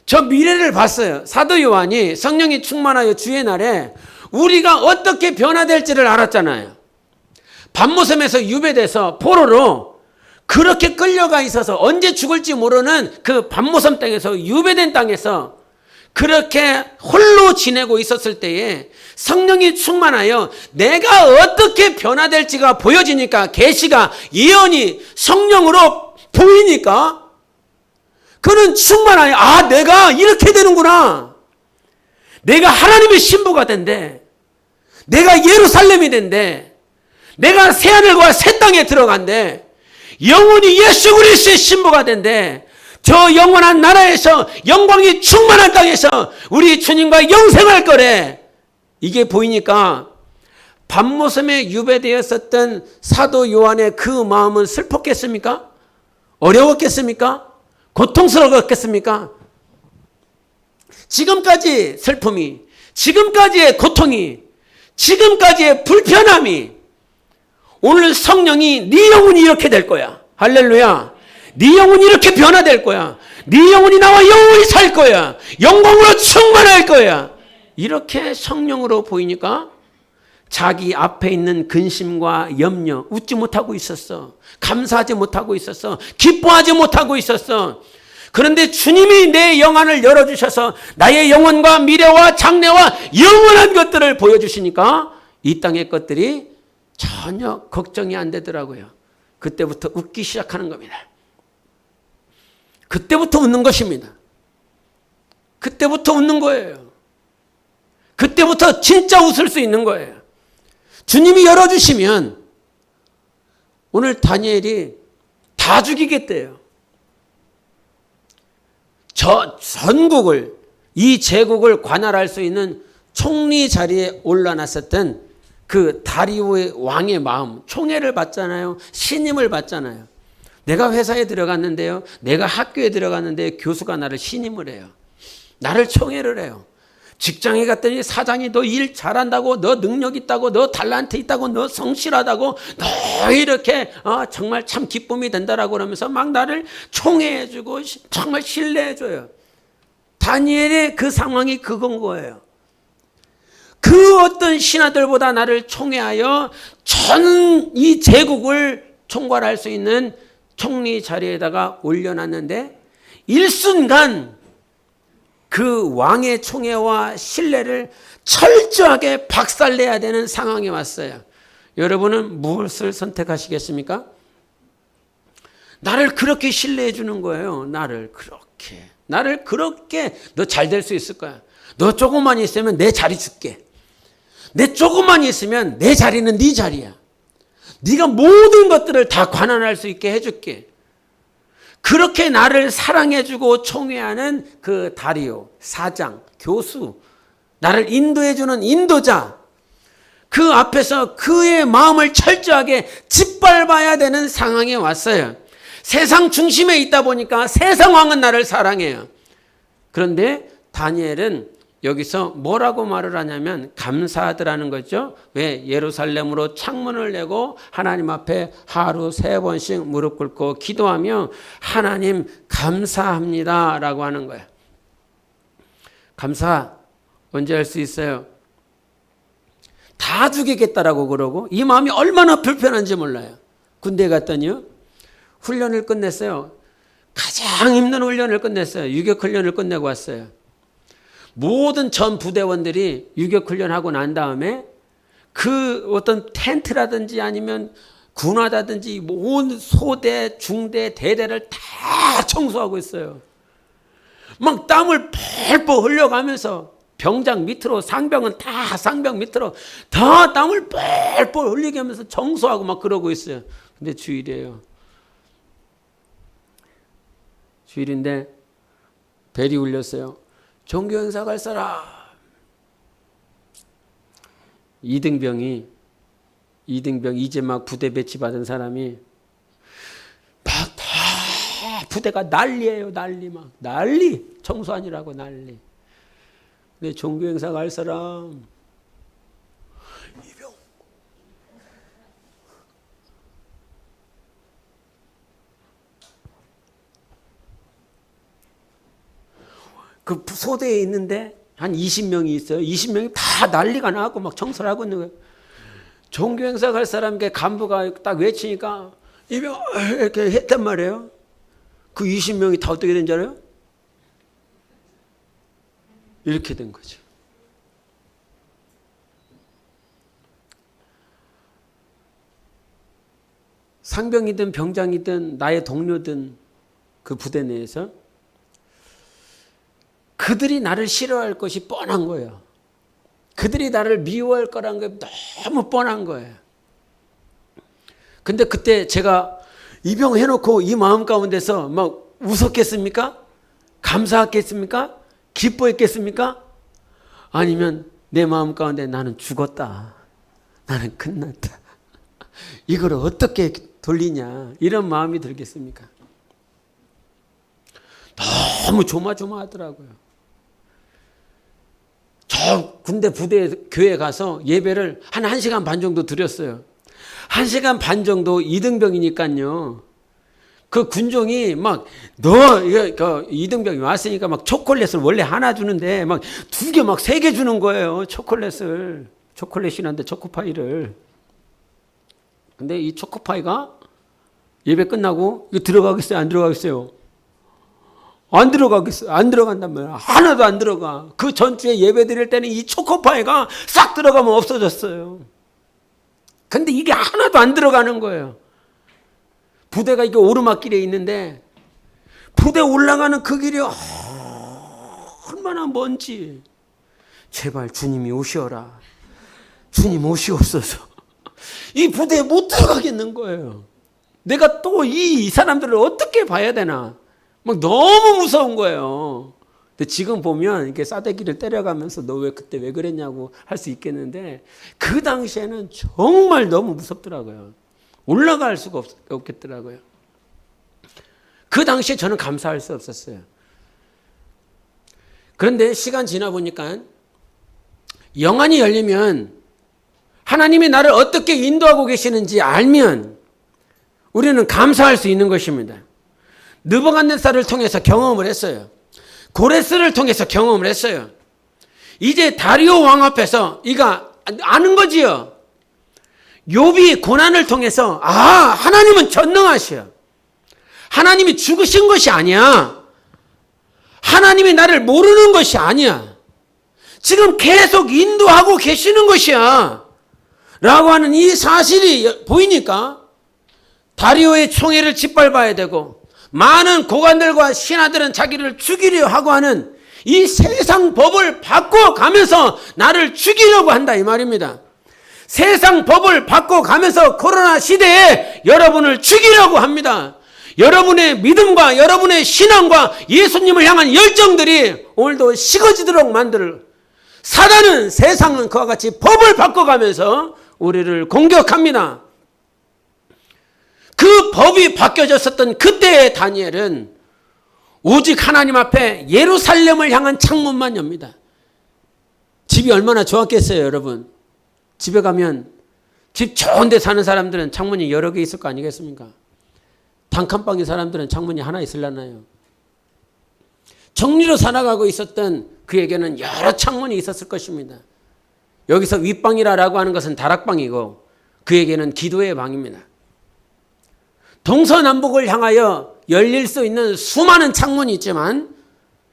A: 저 미래를 봤어요. 사도 요한이 성령이 충만하여 주의 날에 우리가 어떻게 변화될지를 알았잖아요. 밤모섬에서 유배돼서 포로로 그렇게 끌려가 있어서 언제 죽을지 모르는 그 밤모섬 땅에서 유배된 땅에서 그렇게 홀로 지내고 있었을 때에 성령이 충만하여 내가 어떻게 변화될지가 보여지니까 계시가 예언이 성령으로 보이니까 그는 충만하여 아 내가 이렇게 되는구나. 내가 하나님의 신부가 된대. 내가 예루살렘이 된대. 내가 새하늘과 새 땅에 들어간대. 영원히 예수 그리스도의 신부가 된대. 저 영원한 나라에서 영광이 충만한 땅에서 우리 주님과 영생할 거래. 이게 보이니까 밤모섬에 유배되었었던 사도 요한의 그 마음은 슬펐겠습니까? 어려웠겠습니까? 고통스러웠겠습니까? 지금까지 슬픔이, 지금까지의 고통이, 지금까지의 불편함이 오늘 성령이 네 영혼이 이렇게 될 거야. 할렐루야. 네 영혼이 이렇게 변화될 거야. 네 영혼이 나와 영원히 살 거야. 영광으로 충만할 거야. 이렇게 성령으로 보이니까 자기 앞에 있는 근심과 염려 웃지 못하고 있었어. 감사하지 못하고 있었어. 기뻐하지 못하고 있었어. 그런데 주님이 내 영안을 열어주셔서 나의 영혼과 미래와 장래와 영원한 것들을 보여주시니까 이 땅의 것들이 전혀 걱정이 안 되더라고요. 그때부터 웃기 시작하는 겁니다. 그때부터 웃는 것입니다. 그때부터 웃는 거예요. 그때부터 진짜 웃을 수 있는 거예요. 주님이 열어주시면 오늘 다니엘이 다 죽이겠대요. 저 전국을, 이 제국을 관할할 수 있는 총리 자리에 올라놨었던 그 다리오의 왕의 마음, 총애를 받잖아요. 신임을 받잖아요. 내가 회사에 들어갔는데요. 내가 학교에 들어갔는데 교수가 나를 신임을 해요. 나를 총애를 해요. 직장에 갔더니 사장이 너 일 잘한다고, 너 능력 있다고, 너 달란트 있다고, 너 성실하다고, 너 이렇게 정말 참 기쁨이 된다라고 그러면서 막 나를 총애해주고 정말 신뢰해줘요. 다니엘의 그 상황이 그건 거예요. 그 어떤 신하들보다 나를 총애하여 전 이 제국을 총괄할 수 있는 총리 자리에다가 올려놨는데 일순간 그 왕의 총애와 신뢰를 철저하게 박살내야 되는 상황이 왔어요. 여러분은 무엇을 선택하시겠습니까? 나를 그렇게 신뢰해 주는 거예요. 나를 그렇게 너 잘 될 수 있을 거야. 너 조금만 있으면 내 자리 줄게. 내 조금만 있으면 내 자리는 네 자리야. 네가 모든 것들을 다 관할할 수 있게 해줄게. 그렇게 나를 사랑해주고 총애하는 그 다리오, 사장, 교수, 나를 인도해주는 인도자, 그 앞에서 그의 마음을 철저하게 짓밟아야 되는 상황에 왔어요. 세상 중심에 있다 보니까 세상 왕은 나를 사랑해요. 그런데 다니엘은 여기서 뭐라고 말을 하냐면 감사하더라는 거죠. 왜? 예루살렘으로 창문을 내고 하나님 앞에 하루 3번씩 무릎 꿇고 기도하며 하나님 감사합니다 라고 하는 거예요. 감사 언제 할 수 있어요? 다 죽이겠다라고 그러고 이 마음이 얼마나 불편한지 몰라요. 군대에 갔더니요. 훈련을 끝냈어요. 가장 힘든 훈련을 끝냈어요. 유격훈련을 끝내고 왔어요. 모든 전 부대원들이 유격훈련하고 난 다음에 그 어떤 텐트라든지 아니면 군화라든지 온 소대, 중대, 대대를 다 청소하고 있어요. 막 땀을 펄펄 흘려가면서 병장 밑으로 상병은 다 상병 밑으로 다 땀을 뻘뻘 흘리게 하면서 청소하고 막 그러고 있어요. 근데 주일이에요. 주일인데 벨이 울렸어요. 종교 행사 갈 사람. 이등병 이제 막 부대 배치 받은 사람이 막 다 부대가 난리예요. 난리. 청소하느라고 난리. 근데 종교 행사 갈 사람 이병 그 소대에 있는데 한 20명이 있어요. 20명이 다 난리가 나고 막 청소를 하고 있는 거예요. 종교 행사 갈 사람께 간부가 딱 외치니까 이병 이렇게 했단 말이에요. 그 20명이 다 어떻게 된 줄 알아요? 이렇게 된 거죠. 상병이든 병장이든 나의 동료든 그 부대 내에서 그들이 나를 싫어할 것이 뻔한 거예요. 그들이 나를 미워할 거란 게 너무 뻔한 거예요. 근데 그때 제가 입영해놓고 이 마음 가운데서 막 웃었겠습니까? 감사했겠습니까? 기뻐했겠습니까? 아니면 내 마음 가운데 나는 죽었다. 나는 끝났다. 이걸 어떻게 돌리냐. 이런 마음이 들겠습니까? 너무 조마조마하더라고요. 저 군대 부대 교회 가서 예배를 한 1시간 반 정도 드렸어요. 1시간 반 정도 이등병이니까요. 그 군종이 막 이등병이 왔으니까 막 초콜릿을 원래 하나 주는데 막 2개 막 3개 주는 거예요. 초콜릿이란데 초코파이를. 근데 이 초코파이가 예배 끝나고 이거 들어가겠어요? 안 들어가겠어요? 안 들어가겠어요? 안 들어간단 말이야. 하나도 안 들어가. 그 전주에 예배 드릴 때는 이 초코파이가 싹 들어가면 없어졌어요. 근데 이게 하나도 안 들어가는 거예요. 부대가 이게 오르막길에 있는데 부대 올라가는 그 길이 얼마나 먼지. 제발 주님이 오시어라. 주님 오시옵소서. 이 부대에 못 들어가겠는 거예요. 내가 또 이 사람들을 어떻게 봐야 되나. 막 너무 무서운 거예요. 근데 지금 보면 이렇게 싸대기를 때려가면서 너 왜 그때 왜 그랬냐고 할 수 있겠는데 그 당시에는 정말 너무 무섭더라고요. 올라갈 수가 없겠더라고요. 그 당시에 저는 감사할 수 없었어요. 그런데 시간 지나 보니까 영안이 열리면 하나님이 나를 어떻게 인도하고 계시는지 알면 우리는 감사할 수 있는 것입니다. 느부갓네살을 통해서 경험을 했어요. 고레스를 통해서 경험을 했어요. 이제 다리오 왕 앞에서 이가 아는 거지요. 욥이 고난을 통해서 하나님은 전능하셔. 하나님이 죽으신 것이 아니야. 하나님이 나를 모르는 것이 아니야. 지금 계속 인도하고 계시는 것이야. 라고 하는 이 사실이 보이니까 다리오의 총애를 짓밟아야 되고 많은 고관들과 신하들은 자기를 죽이려 하고 하는 이 세상 법을 바꿔가면서 나를 죽이려고 한다 이 말입니다. 세상 법을 바꿔가면서 코로나 시대에 여러분을 죽이려고 합니다. 여러분의 믿음과 여러분의 신앙과 예수님을 향한 열정들이 오늘도 식어지도록 만들 사단은 세상은 그와 같이 법을 바꿔가면서 우리를 공격합니다. 그 법이 바뀌어졌었던 그때의 다니엘은 오직 하나님 앞에 예루살렘을 향한 창문만 엽니다. 집이 얼마나 좋았겠어요, 여러분. 집에 가면 집 좋은 데 사는 사람들은 창문이 여러 개 있을 거 아니겠습니까? 단칸방인 사람들은 창문이 하나 있으려나요? 정리로 살아가고 있었던 그에게는 여러 창문이 있었을 것입니다. 여기서 윗방이라고 하는 것은 다락방이고 그에게는 기도의 방입니다. 동서남북을 향하여 열릴 수 있는 수많은 창문이 있지만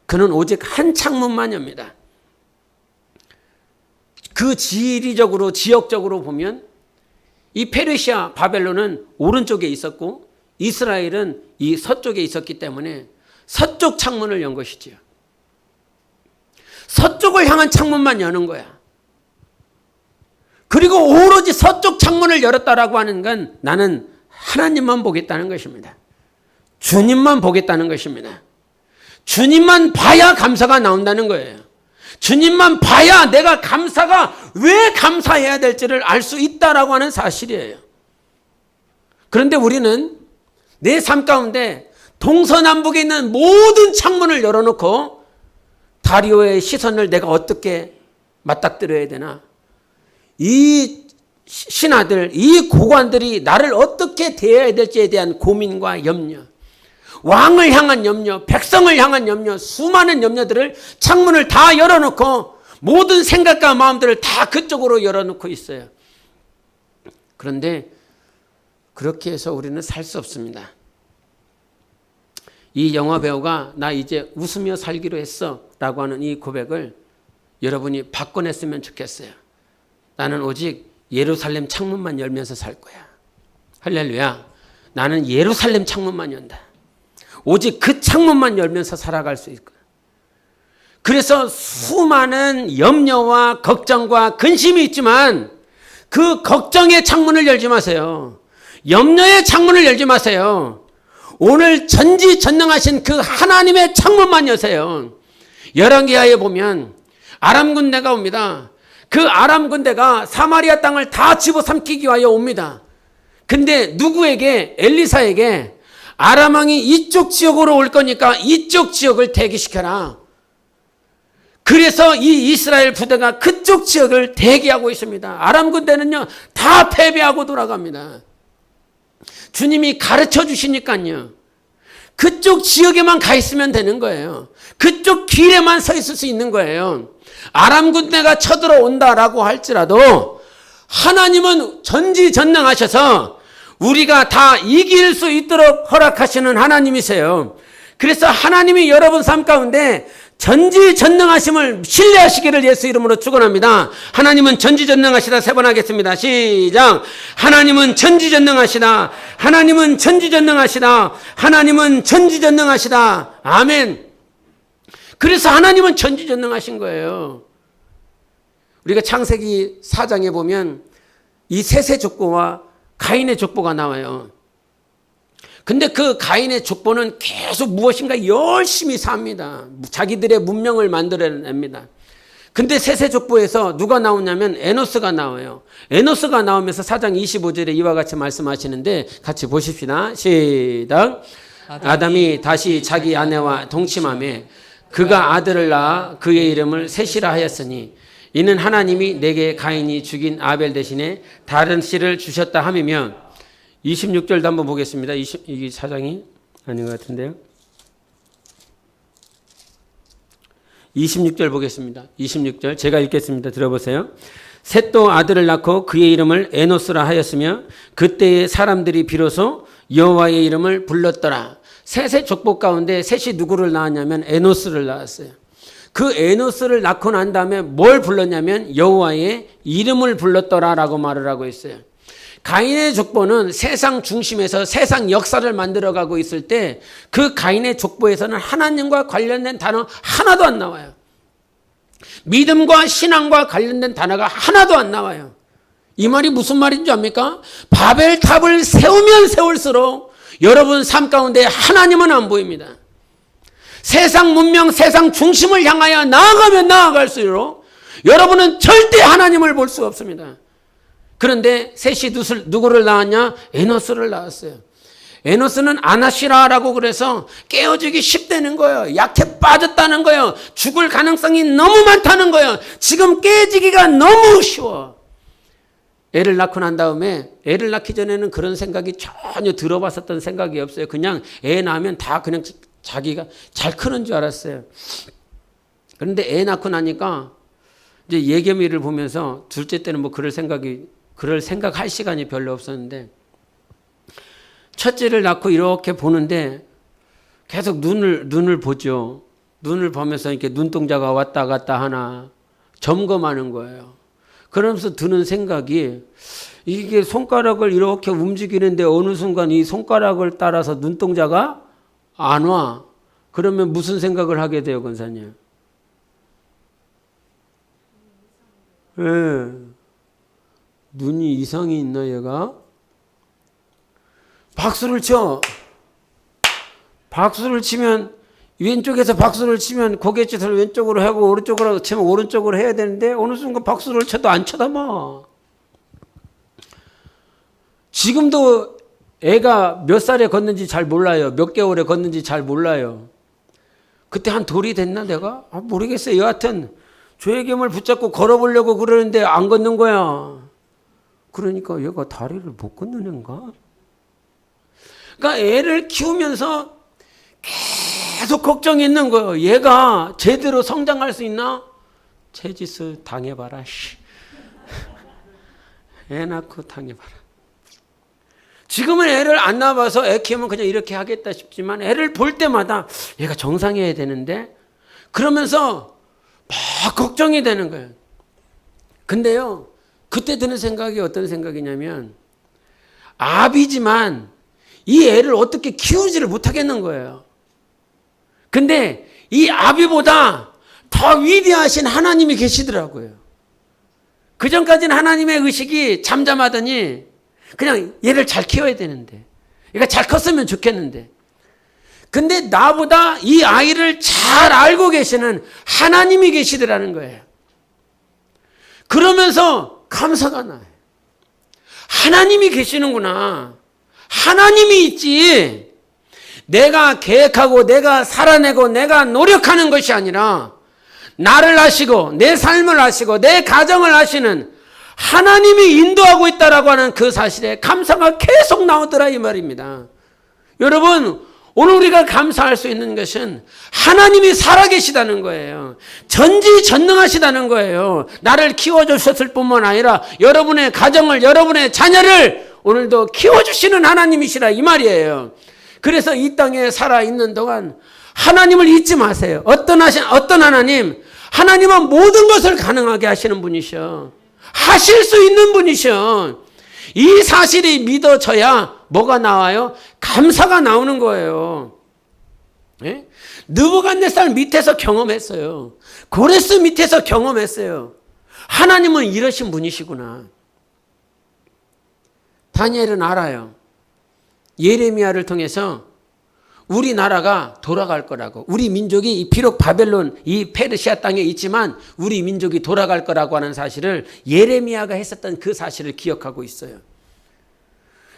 A: 그는 오직 한 창문만 엽니다. 그 지리적으로 지역적으로 보면 이 페르시아 바벨론은 오른쪽에 있었고 이스라엘은 이 서쪽에 있었기 때문에 서쪽 창문을 연 것이지요. 서쪽을 향한 창문만 여는 거야. 그리고 오로지 서쪽 창문을 열었다라고 하는 건 나는 하나님만 보겠다는 것입니다. 주님만 보겠다는 것입니다. 주님만 봐야 감사가 나온다는 거예요. 주님만 봐야 내가 감사가 왜 감사해야 될지를 알 수 있다라고 하는 사실이에요. 그런데 우리는 내 삶 가운데 동서남북에 있는 모든 창문을 열어놓고 다리오의 시선을 내가 어떻게 맞닥뜨려야 되나? 이 신하들, 이 고관들이 나를 어떻게 대해야 될지에 대한 고민과 염려, 왕을 향한 염려, 백성을 향한 염려, 수많은 염려들을 창문을 다 열어놓고 모든 생각과 마음들을 다 그쪽으로 열어놓고 있어요. 그런데 그렇게 해서 우리는 살 수 없습니다. 이 영화 배우가 나 이제 웃으며 살기로 했어 라고 하는 이 고백을 여러분이 바꿔냈으면 좋겠어요. 나는 오직 예루살렘 창문만 열면서 살 거야. 할렐루야. 나는 예루살렘 창문만 연다. 오직 그 창문만 열면서 살아갈 수 있을 거야. 그래서 수많은 염려와 걱정과 근심이 있지만 그 걱정의 창문을 열지 마세요. 염려의 창문을 열지 마세요. 오늘 전지전능하신 그 하나님의 창문만 여세요. 열왕기하에 보면 아람 군대가 옵니다. 그 아람 군대가 사마리아 땅을 다 집어삼키기 위하여 옵니다. 근데 누구에게? 엘리사에게 아람 왕이 이쪽 지역으로 올 거니까 이쪽 지역을 대기시켜라. 그래서 이 이스라엘 부대가 그쪽 지역을 대기하고 있습니다. 아람 군대는요 다 패배하고 돌아갑니다. 주님이 가르쳐 주시니까요. 그쪽 지역에만 가 있으면 되는 거예요. 그쪽 길에만 서 있을 수 있는 거예요. 아람 군대가 쳐들어온다라고 할지라도 하나님은 전지전능하셔서 우리가 다 이길 수 있도록 허락하시는 하나님이세요. 그래서 하나님이 여러분 삶 가운데 전지전능하심을 신뢰하시기를 예수 이름으로 축원합니다. 하나님은 전지전능하시다. 3번 하겠습니다. 시작. 하나님은 전지전능하시다. 하나님은 전지전능하시다. 하나님은 전지전능하시다. 아멘. 그래서 하나님은 전지전능하신 거예요. 우리가 창세기 4장에 보면 이 셋의 족보와 가인의 족보가 나와요. 근데 그 가인의 족보는 계속 무엇인가 열심히 삽니다. 자기들의 문명을 만들어냅니다. 근데 셋의 족보에서 누가 나오냐면 에노스가 나와요. 에노스가 나오면서 4장 25절에 이와 같이 말씀하시는데 같이 보십시다. 시작. 아담이 다시 자기 아내와 동침하며 그가 아들을 낳아 그의 이름을 셋이라 하였으니 이는 하나님이 내게 가인이 죽인 아벨 대신에 다른 씨를 주셨다 함이며 26절도 한번 보겠습니다. 이게 4장이 아닌 것 같은데요. 26절 보겠습니다. 26절 제가 읽겠습니다. 들어보세요. 셋도 아들을 낳고 그의 이름을 에노스라 하였으며 그때의 사람들이 비로소 여호와의 이름을 불렀더라. 셋의 족보 가운데 셋이 누구를 낳았냐면 에노스를 낳았어요. 그 에노스를 낳고 난 다음에 뭘 불렀냐면 여호와의 이름을 불렀더라라고 말을 하고 있어요. 가인의 족보는 세상 중심에서 세상 역사를 만들어가고 있을 때 그 가인의 족보에서는 하나님과 관련된 단어 하나도 안 나와요. 믿음과 신앙과 관련된 단어가 하나도 안 나와요. 이 말이 무슨 말인 줄 압니까? 바벨탑을 세우면 세울수록 여러분 삶 가운데 하나님은 안 보입니다. 세상 문명, 세상 중심을 향하여 나아가면 나아갈수록 여러분은 절대 하나님을 볼 수 없습니다. 그런데 셋이 누구를 낳았냐? 에노스를 낳았어요. 에노스는 아나시라라고 그래서 깨어지기 쉽다는 거예요. 약해 빠졌다는 거예요. 죽을 가능성이 너무 많다는 거예요. 지금 깨지기가 너무 쉬워. 애를 낳고 난 다음에 애를 낳기 전에는 그런 생각이 전혀 들어봤었던 생각이 없어요. 그냥 애 낳으면 다 그냥 자기가 잘 크는 줄 알았어요. 그런데 애 낳고 나니까 이제 예겸이를 보면서 둘째 때는 뭐 그럴 생각할 시간이 별로 없었는데 첫째를 낳고 이렇게 보는데 계속 눈을 보죠. 눈을 보면서 이렇게 눈동자가 왔다 갔다 하나 점검하는 거예요. 그러면서 드는 생각이 이게 손가락을 이렇게 움직이는데 어느 순간 이 손가락을 따라서 눈동자가 안 와. 그러면 무슨 생각을 하게 돼요, 권사님? 예. 눈이 이상이 있나 얘가? 박수를 쳐. 박수를 치면 왼쪽에서 박수를 치면 고갯짓을 왼쪽으로 하고 오른쪽으로 치면 오른쪽으로 해야 되는데 어느 순간 박수를 쳐도 안 쳐다봐. 지금도 애가 몇 살에 걷는지 잘 몰라요. 몇 개월에 걷는지 잘 몰라요. 그때 한 돌이 됐나 내가? 모르겠어요. 여하튼 조혜겸을 붙잡고 걸어보려고 그러는데 안 걷는 거야. 그러니까 얘가 다리를 못 걷는 애인가? 그러니까 애를 키우면서 계속 걱정했는 거예요. 얘가 제대로 성장할 수 있나? 채짓을 당해봐라. 애 낳고 당해봐라. 지금은 애를 안 낳아봐서 애 키우면 그냥 이렇게 하겠다 싶지만 애를 볼 때마다 얘가 정상이어야 되는데 그러면서 막 걱정이 되는 거예요. 근데요, 그때 드는 생각이 어떤 생각이냐면 아비지만 이 애를 어떻게 키우지를 못하겠는 거예요. 근데 이 아비보다 더 위대하신 하나님이 계시더라고요. 그전까지는 하나님의 의식이 잠잠하더니 그냥 얘를 잘 키워야 되는데 얘가 잘 컸으면 좋겠는데 근데 나보다 이 아이를 잘 알고 계시는 하나님이 계시더라는 거예요. 그러면서 감사가 나요. 하나님이 계시는구나. 하나님이 있지. 내가 계획하고 내가 살아내고 내가 노력하는 것이 아니라 나를 아시고 내 삶을 아시고 내 가정을 아시는 하나님이 인도하고 있다라고 하는 그 사실에 감사가 계속 나오더라 이 말입니다. 여러분, 오늘 우리가 감사할 수 있는 것은 하나님이 살아계시다는 거예요. 전지전능하시다는 거예요. 나를 키워주셨을 뿐만 아니라 여러분의 가정을, 여러분의 자녀를 오늘도 키워주시는 하나님이시라 이 말이에요. 그래서 이 땅에 살아있는 동안 하나님을 잊지 마세요. 어떤 하나님? 하나님은 모든 것을 가능하게 하시는 분이셔. 하실 수 있는 분이셔. 이 사실이 믿어져야 뭐가 나와요? 감사가 나오는 거예요. 예? 느부갓네살 밑에서 경험했어요. 고레스 밑에서 경험했어요. 하나님은 이러신 분이시구나. 다니엘은 알아요. 예레미야를 통해서 우리나라가 돌아갈 거라고. 우리 민족이 비록 바벨론 이 페르시아 땅에 있지만 우리 민족이 돌아갈 거라고 하는 사실을 예레미야가 했었던 그 사실을 기억하고 있어요.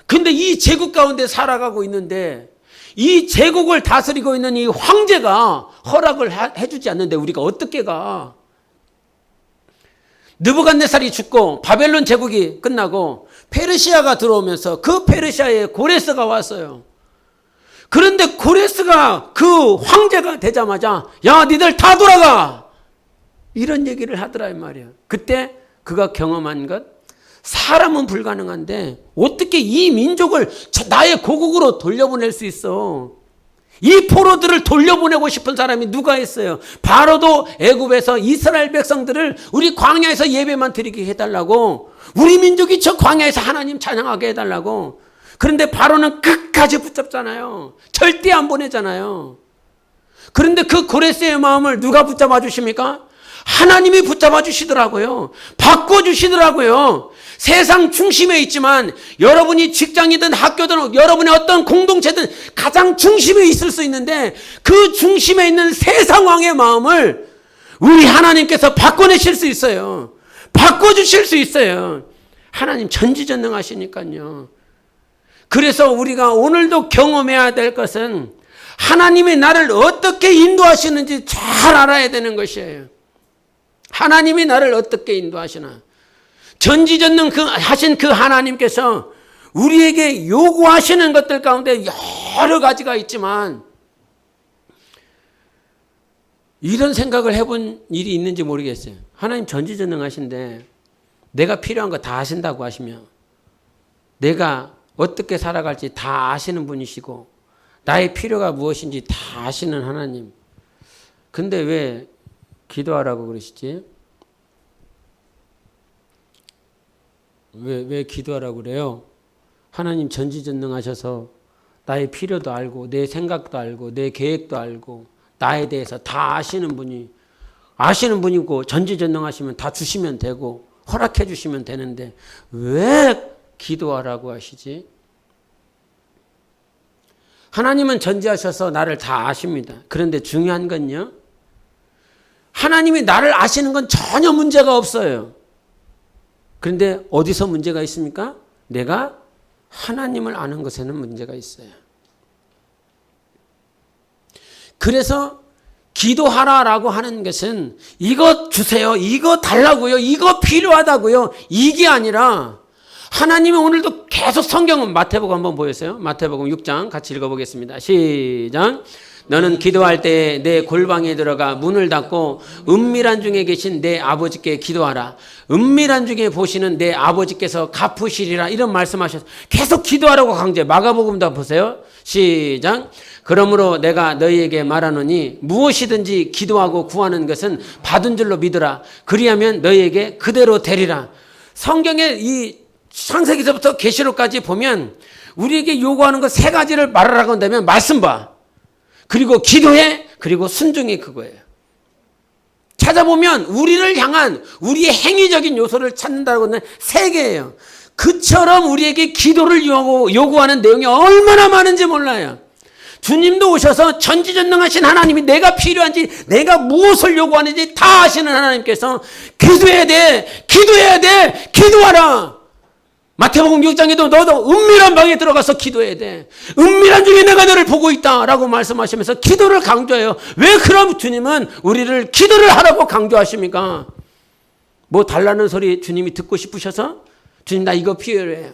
A: 근데 이 제국 가운데 살아가고 있는데 이 제국을 다스리고 있는 이 황제가 허락을 해주지 않는데 우리가 어떻게 가? 느부갓네살이 죽고 바벨론 제국이 끝나고 페르시아가 들어오면서 그 페르시아에 고레스가 왔어요. 그런데 고레스가 그 황제가 되자마자 야 니들 다 돌아가 이런 얘기를 하더라 이 말이에요. 그때 그가 경험한 것 사람은 불가능한데 어떻게 이 민족을 나의 고국으로 돌려보낼 수 있어. 이 포로들을 돌려보내고 싶은 사람이 누가 있어요. 바로도 애굽에서 이스라엘 백성들을 우리 광야에서 예배만 드리게 해달라고 우리 민족이 저 광야에서 하나님 찬양하게 해달라고. 그런데 바로는 끝까지 붙잡잖아요. 절대 안 보내잖아요. 그런데 그 고레스의 마음을 누가 붙잡아 주십니까? 하나님이 붙잡아 주시더라고요. 바꿔주시더라고요. 세상 중심에 있지만 여러분이 직장이든 학교든 여러분의 어떤 공동체든 가장 중심에 있을 수 있는데 그 중심에 있는 세상 왕의 마음을 우리 하나님께서 바꿔내실 수 있어요. 바꿔주실 수 있어요. 하나님 전지전능하시니까요. 그래서 우리가 오늘도 경험해야 될 것은 하나님이 나를 어떻게 인도하시는지 잘 알아야 되는 것이에요. 하나님이 나를 어떻게 인도하시나. 전지전능 하신 그 하나님께서 우리에게 요구하시는 것들 가운데 여러 가지가 있지만 이런 생각을 해본 일이 있는지 모르겠어요. 하나님 전지전능하신데 내가 필요한 거 다 아신다고 하시며 내가 어떻게 살아갈지 다 아시는 분이시고 나의 필요가 무엇인지 다 아시는 하나님. 근데 왜 기도하라고 그러시지? 왜 기도하라고 그래요? 하나님 전지전능하셔서 나의 필요도 알고 내 생각도 알고 내 계획도 알고 나에 대해서 다 아시는 분이고 전지전능하시면 다 주시면 되고 허락해 주시면 되는데 왜 기도하라고 하시지? 하나님은 전지하셔서 나를 다 아십니다. 그런데 중요한 건요, 하나님이 나를 아시는 건 전혀 문제가 없어요. 그런데 어디서 문제가 있습니까? 내가 하나님을 아는 것에는 문제가 있어요. 그래서 기도하라라고 하는 것은 이거 주세요, 이거 달라고요, 이거 필요하다고요, 이게 아니라 하나님이 오늘도 계속 성경은 마태복음 한번 보였어요. 마태복음 6장 같이 읽어보겠습니다. 시작. 너는 기도할 때 내 골방에 들어가 문을 닫고 은밀한 중에 계신 내 아버지께 기도하라. 은밀한 중에 보시는 내 아버지께서 갚으시리라. 이런 말씀하셨어요. 계속 기도하라고 강제. 마가복음도 보세요. 시작. 그러므로 내가 너희에게 말하노니 무엇이든지 기도하고 구하는 것은 받은 줄로 믿으라. 그리하면 너희에게 그대로 되리라. 성경에 이 창세기서부터 계시록까지 보면 우리에게 요구하는 것 세 가지를 말하라고 한다면 말씀 봐. 그리고 기도해. 그리고 순종이 그거예요. 찾아보면 우리를 향한 우리의 행위적인 요소를 찾는다고 하는 세 개예요. 그처럼 우리에게 기도를 요구하는 내용이 얼마나 많은지 몰라요. 주님도 오셔서 전지전능하신 하나님이 내가 필요한지 내가 무엇을 요구하는지 다 아시는 하나님께서 기도해야 돼, 기도해야 돼, 기도하라. 마태복음 6장에도 너도 은밀한 방에 들어가서 기도해야 돼. 은밀한 중에 내가 너를 보고 있다라고 말씀하시면서 기도를 강조해요. 왜 그럼 주님은 우리를 기도를 하라고 강조하십니까? 뭐 달라는 소리 주님이 듣고 싶으셔서? 주님 나 이거 필요해요.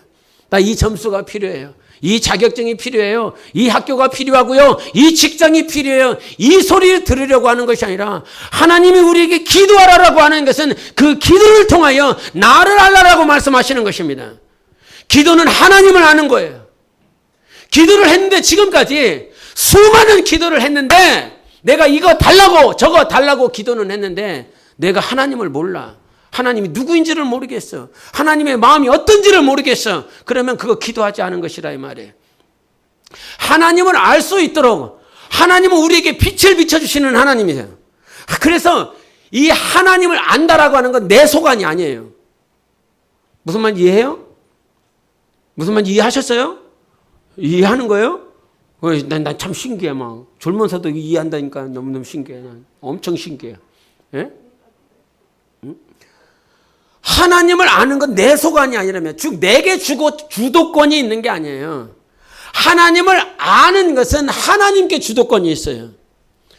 A: 나 이 점수가 필요해요. 이 자격증이 필요해요. 이 학교가 필요하고요. 이 직장이 필요해요. 이 소리를 들으려고 하는 것이 아니라 하나님이 우리에게 기도하라고 하는 것은 그 기도를 통하여 나를 알라라고 말씀하시는 것입니다. 기도는 하나님을 아는 거예요. 기도를 했는데 지금까지 수많은 기도를 했는데 내가 이거 달라고 저거 달라고 기도는 했는데 내가 하나님을 몰라. 하나님이 누구인지를 모르겠어. 하나님의 마음이 어떤지를 모르겠어. 그러면 그거 기도하지 않은 것이라 이 말이에요. 하나님을 알 수 있도록 하나님은 우리에게 빛을 비춰주시는 하나님이세요. 그래서 이 하나님을 안다라고 하는 건 내 소관이 아니에요. 무슨 말 이해해요? 무슨 말인지 이해하셨어요? 이해하는 거예요? 난 참 신기해. 막 졸면서도 이해한다니까 너무너무 신기해. 난 엄청 신기해. 예? 응? 하나님을 아는 건 내 소관이 아니라면 즉 내게 주도권이 있는 게 아니에요. 하나님을 아는 것은 하나님께 주도권이 있어요.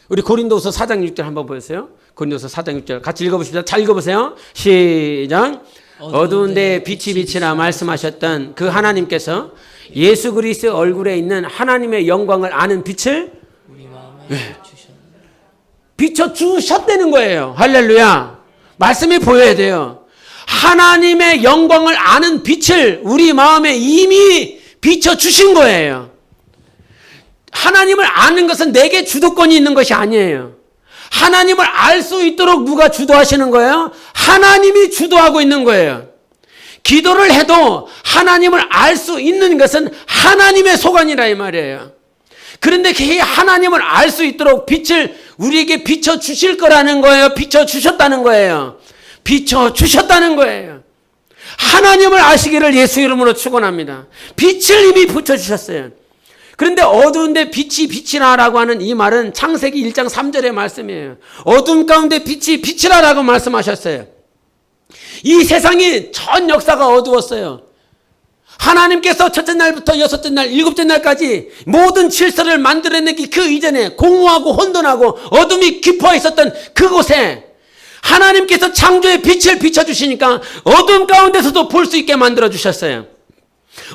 A: 우리 고린도서 4장 6절 한번 보세요. 고린도서 4장 6절 같이 읽어보십시다. 잘 읽어보세요. 시작. 어두운데 빛이 비치라 말씀하셨던 그 하나님께서 예수 그리스도의 얼굴에 있는 하나님의 영광을 아는 빛을 우리 마음에 비춰주셨다는 거예요. 할렐루야. 말씀이 보여야 돼요. 하나님의 영광을 아는 빛을 우리 마음에 이미 비춰주신 거예요. 하나님을 아는 것은 내게 주도권이 있는 것이 아니에요. 하나님을 알 수 있도록 누가 주도하시는 거예요? 하나님이 주도하고 있는 거예요. 기도를 해도 하나님을 알 수 있는 것은 하나님의 소관이라 이 말이에요. 그런데 그 하나님을 알 수 있도록 빛을 우리에게 비춰주실 거라는 거예요. 비춰주셨다는 거예요. 비춰주셨다는 거예요. 하나님을 아시기를 예수 이름으로 축원합니다. 빛을 이미 비춰주셨어요. 그런데 어두운데 빛이 비치라라고 하는 이 말은 창세기 1장 3절의 말씀이에요. 어둠 가운데 빛이 비치라라고 말씀하셨어요. 이 세상이 전 역사가 어두웠어요. 하나님께서 첫째 날부터 여섯째 날, 일곱째 날까지 모든 질서를 만들어내기 그 이전에 공허하고 혼돈하고 어둠이 깊어 있었던 그곳에 하나님께서 창조의 빛을 비춰주시니까 어둠 가운데서도 볼 수 있게 만들어주셨어요.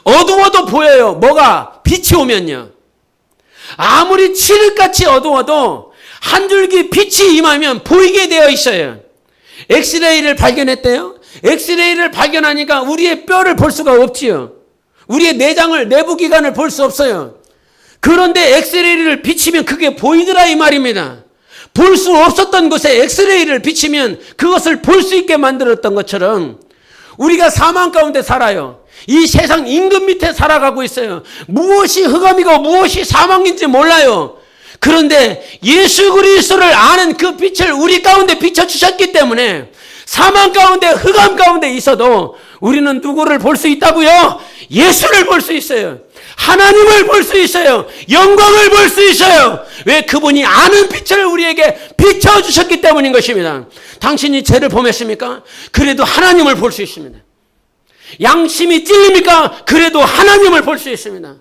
A: 어두워도 보여요. 뭐가? 빛이 오면요. 아무리 칠흑같이 어두워도 한 줄기 빛이 임하면 보이게 되어 있어요. 엑스레이를 발견했대요. 엑스레이를 발견하니까 우리의 뼈를 볼 수가 없지요. 우리의 내장을, 내부기관을 볼 수 없어요. 그런데 엑스레이를 비치면 그게 보이더라 이 말입니다. 볼 수 없었던 곳에 엑스레이를 비치면 그것을 볼 수 있게 만들었던 것처럼 우리가 사망 가운데 살아요. 이 세상 임금 밑에 살아가고 있어요. 무엇이 흑암이고 무엇이 사망인지 몰라요. 그런데 예수 그리스도를 아는 그 빛을 우리 가운데 비춰주셨기 때문에 사망 가운데 흑암 가운데 있어도 우리는 누구를 볼 수 있다고요? 예수를 볼 수 있어요. 하나님을 볼 수 있어요. 영광을 볼 수 있어요. 왜? 그분이 아는 빛을 우리에게 비춰주셨기 때문인 것입니다. 당신이 죄를 범했습니까? 그래도 하나님을 볼 수 있습니다. 양심이 찔립니까? 그래도 하나님을 볼 수 있습니다.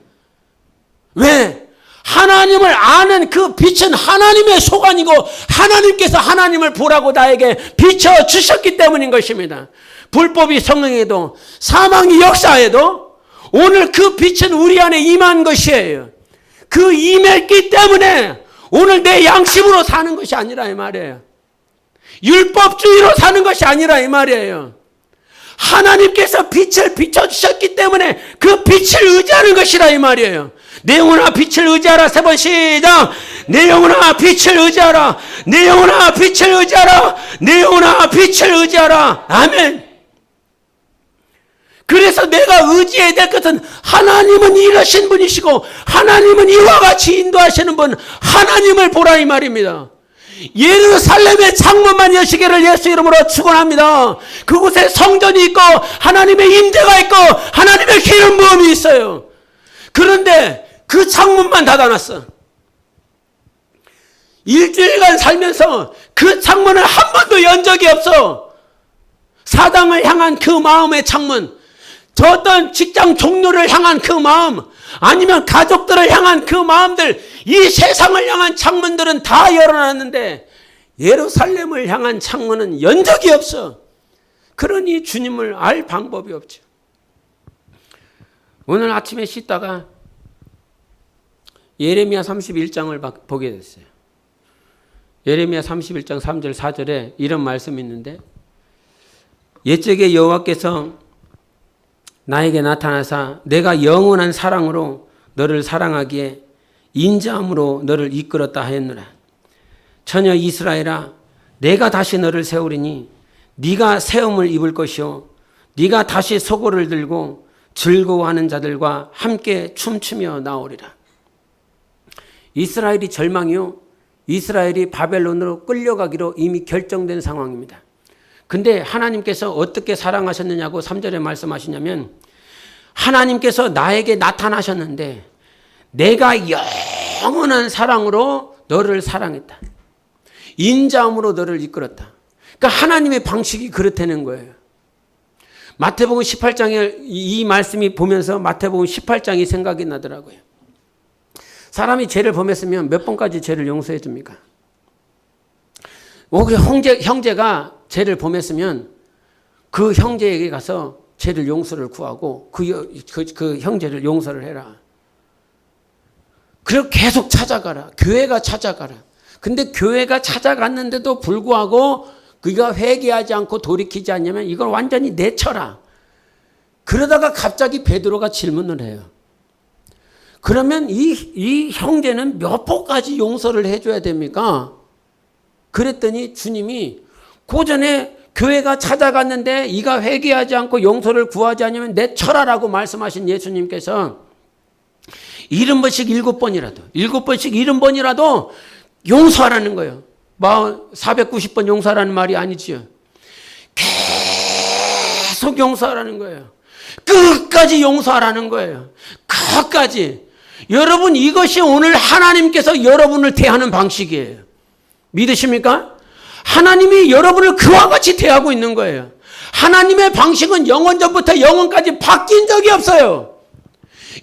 A: 왜? 하나님을 아는 그 빛은 하나님의 소관이고 하나님께서 하나님을 보라고 나에게 비춰주셨기 때문인 것입니다. 불법이 성행해도 사망이 역사해도 오늘 그 빛은 우리 안에 임한 것이에요. 그 임했기 때문에 오늘 내 양심으로 사는 것이 아니라 이 말이에요. 율법주의로 사는 것이 아니라 이 말이에요. 하나님께서 빛을 비춰주셨기 때문에 그 빛을 의지하는 것이라 이 말이에요. 내 영혼아 빛을 의지하라. 3번 시작. 내 영혼아 빛을 의지하라. 내 영혼아 빛을 의지하라. 내 영혼아 빛을 의지하라. 아멘. 그래서 내가 의지해야 될 것은 하나님은 이러신 분이시고 하나님은 이와 같이 인도하시는 분 하나님을 보라 이 말입니다. 예루살렘의 창문만 여시기를 예수 이름으로 축원합니다. 그곳에 성전이 있고 하나님의 임재가 있고 하나님의 기름 부음이 있어요. 그런데 그 창문만 닫아놨어. 일주일간 살면서 그 창문을 한 번도 연 적이 없어. 사당을 향한 그 마음의 창문, 저 어떤 직장 동료를 향한 그 마음, 아니면 가족들을 향한 그 마음들, 이 세상을 향한 창문들은 다 열어놨는데 예루살렘을 향한 창문은 연 적이 없어. 그러니 주님을 알 방법이 없죠. 오늘 아침에 씻다가 예레미야 31장을 보게 됐어요. 예레미야 31장 3절 4절에 이런 말씀이 있는데, 옛적에 여호와께서 나에게 나타나사 내가 영원한 사랑으로 너를 사랑하기에 인자함으로 너를 이끌었다 하였노라. 처녀 이스라엘아, 내가 다시 너를 세우리니 네가 세움을 입을 것이요 네가 다시 소고를 들고 즐거워하는 자들과 함께 춤추며 나오리라. 이스라엘이 절망이요, 이스라엘이 바벨론으로 끌려가기로 이미 결정된 상황입니다. 근데 하나님께서 어떻게 사랑하셨느냐고 3절에 말씀하시냐면, 하나님께서 나에게 나타나셨는데 내가 영원한 사랑으로 너를 사랑했다. 인자함으로 너를 이끌었다. 그러니까 하나님의 방식이 그렇다는 거예요. 마태복음 18장에 이 말씀이 보면서 마태복음 18장이 생각이 나더라고요. 사람이 죄를 범했으면 몇 번까지 죄를 용서해 줍니까? 형제가 죄를 범했으면 그 형제에게 가서 죄를 용서를 구하고 그 형제를 용서를 해라. 그리고 계속 찾아가라. 교회가 찾아가라. 근데 교회가 찾아갔는데도 불구하고 그가 회개하지 않고 돌이키지 않냐면 이걸 완전히 내쳐라. 그러다가 갑자기 베드로가 질문을 해요. 그러면 이 형제는 몇 번까지 용서를 해줘야 됩니까? 그랬더니 주님이 고전에 교회가 찾아갔는데 이가 회개하지 않고 용서를 구하지 않으면 내쳐라라고 말씀하신 예수님께서 70번씩 7번이라도 7번씩 70번이라도 용서하라는 거예요. 490번 용서하라는 말이 아니지요. 계속 용서하라는 거예요. 끝까지 용서하라는 거예요. 끝까지. 여러분, 이것이 오늘 하나님께서 여러분을 대하는 방식이에요. 믿으십니까? 하나님이 여러분을 그와 같이 대하고 있는 거예요. 하나님의 방식은 영원전부터 영원까지 바뀐 적이 없어요.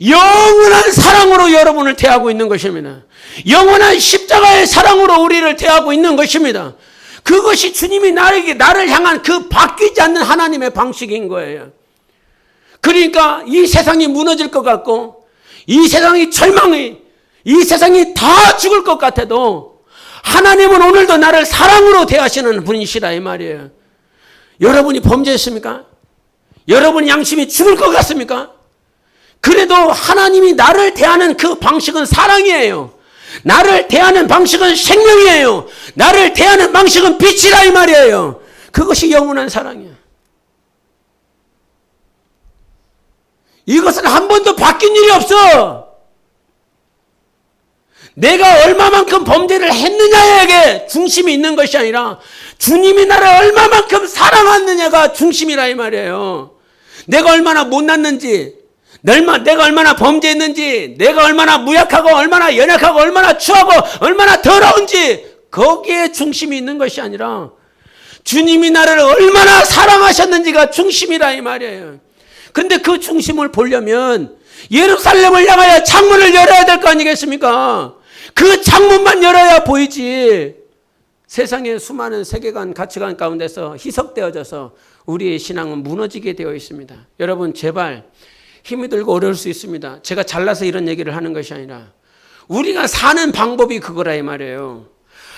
A: 영원한 사랑으로 여러분을 대하고 있는 것입니다. 영원한 십자가의 사랑으로 우리를 대하고 있는 것입니다. 그것이 주님이 나를 향한 그 바뀌지 않는 하나님의 방식인 거예요. 그러니까 이 세상이 무너질 것 같고 이 세상이 절망이 이 세상이 다 죽을 것 같아도 하나님은 오늘도 나를 사랑으로 대하시는 분이시라 이 말이에요. 여러분이 범죄했습니까? 여러분 양심이 죽을 것 같습니까? 그래도 하나님이 나를 대하는 그 방식은 사랑이에요. 나를 대하는 방식은 생명이에요. 나를 대하는 방식은 빛이라 이 말이에요. 그것이 영원한 사랑이야. 이것은 한 번도 바뀐 일이 없어. 내가 얼마만큼 범죄를 했느냐에 중심이 있는 것이 아니라 주님이 나를 얼마만큼 사랑하느냐가 중심이라 이 말이에요. 내가 얼마나 못났는지, 내가 얼마나 범죄했는지, 내가 얼마나 무약하고 얼마나 연약하고 얼마나 추하고 얼마나 더러운지 거기에 중심이 있는 것이 아니라 주님이 나를 얼마나 사랑하셨는지가 중심이라 이 말이에요. 그런데 그 중심을 보려면 예루살렘을 향하여 창문을 열어야 될 거 아니겠습니까? 그 창문만 열어야 보이지. 세상의 수많은 세계관, 가치관 가운데서 희석되어져서 우리의 신앙은 무너지게 되어 있습니다. 여러분 제발 힘이 들고 어려울 수 있습니다. 제가 잘나서 이런 얘기를 하는 것이 아니라 우리가 사는 방법이 그거라 이 말이에요.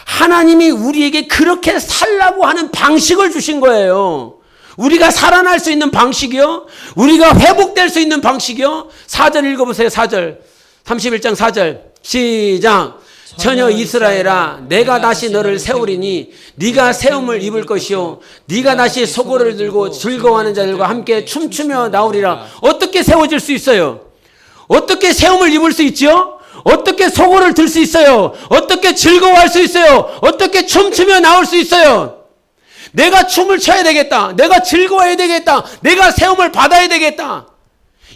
A: 하나님이 우리에게 그렇게 살라고 하는 방식을 주신 거예요. 우리가 살아날 수 있는 방식이요. 우리가 회복될 수 있는 방식이요. 4절 읽어보세요. 4절 31장 4절 시작. 처녀 이스라엘아 내가 다시 너를 세우리니 네가 세움을 입을 것이요 네가 다시 소고를 들고 즐거워하는 자들과 함께 춤추며 나오리라. 어떻게 세워질 수 있어요? 어떻게 세움을 입을 수 있죠? 어떻게 소고를 들 수 있어요? 어떻게 즐거워할 수 있어요? 어떻게 춤추며 나올 수 있어요? 내가 춤을 춰야 되겠다. 내가 즐거워해야 되겠다. 내가 세움을 받아야 되겠다.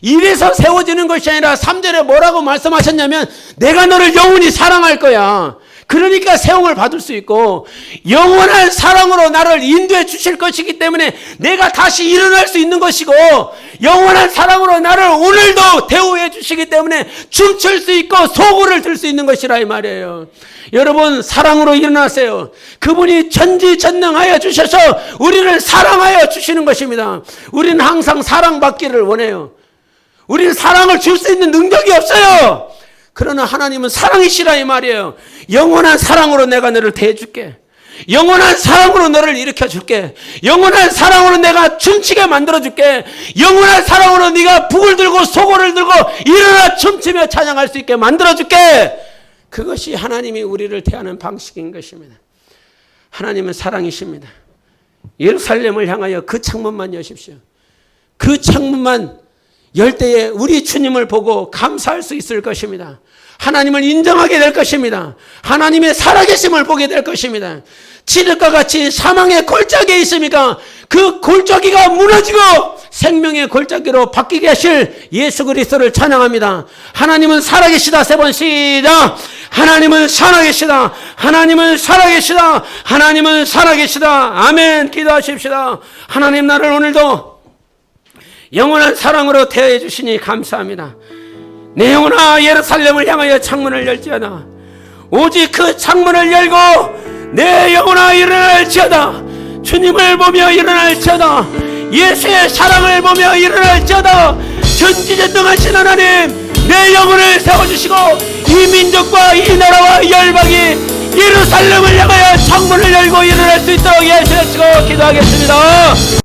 A: 이래서 세워지는 것이 아니라 3절에 뭐라고 말씀하셨냐면 내가 너를 영원히 사랑할 거야. 그러니까 세움을 받을 수 있고 영원한 사랑으로 나를 인도해 주실 것이기 때문에 내가 다시 일어날 수 있는 것이고 영원한 사랑으로 나를 오늘도 대우해 주시기 때문에 춤출 수 있고 소고를 들 수 있는 것이라 이 말이에요. 여러분 사랑으로 일어나세요. 그분이 전지전능하여 주셔서 우리를 사랑하여 주시는 것입니다. 우리는 항상 사랑받기를 원해요. 우리는 사랑을 줄 수 있는 능력이 없어요. 그러나 하나님은 사랑이시라 이 말이에요. 영원한 사랑으로 내가 너를 대해줄게. 영원한 사랑으로 너를 일으켜줄게. 영원한 사랑으로 내가 춤추게 만들어줄게. 영원한 사랑으로 네가 북을 들고 소고를 들고 일어나 춤추며 찬양할 수 있게 만들어줄게. 그것이 하나님이 우리를 대하는 방식인 것입니다. 하나님은 사랑이십니다. 예루살렘을 향하여 그 창문만 여십시오. 그 창문만 열 때에 우리 주님을 보고 감사할 수 있을 것입니다. 하나님을 인정하게 될 것입니다. 하나님의 살아계심을 보게 될 것입니다. 칠흑과 같이 사망의 골짜기에 있으니까 그 골짜기가 무너지고 생명의 골짜기로 바뀌게 하실 예수 그리스도를 찬양합니다. 하나님은 살아계시다. 세 번 시작. 하나님은 살아계시다. 하나님은 살아계시다. 하나님은 살아계시다. 아멘. 기도하십시다. 하나님 나를 오늘도 영원한 사랑으로 대해 주시니 감사합니다. 내 영혼아 예루살렘을 향하여 창문을 열지어다. 오직 그 창문을 열고 내 영혼아 일어날지어다. 주님을 보며 일어날지어다. 예수의 사랑을 보며 일어날지어다. 전지전능하신 하나님 내 영혼을 세워주시고 이 민족과 이 나라와 이 열방이 예루살렘을 향하여 창문을 열고 일어날 수 있도록 예수의 치고 기도하겠습니다.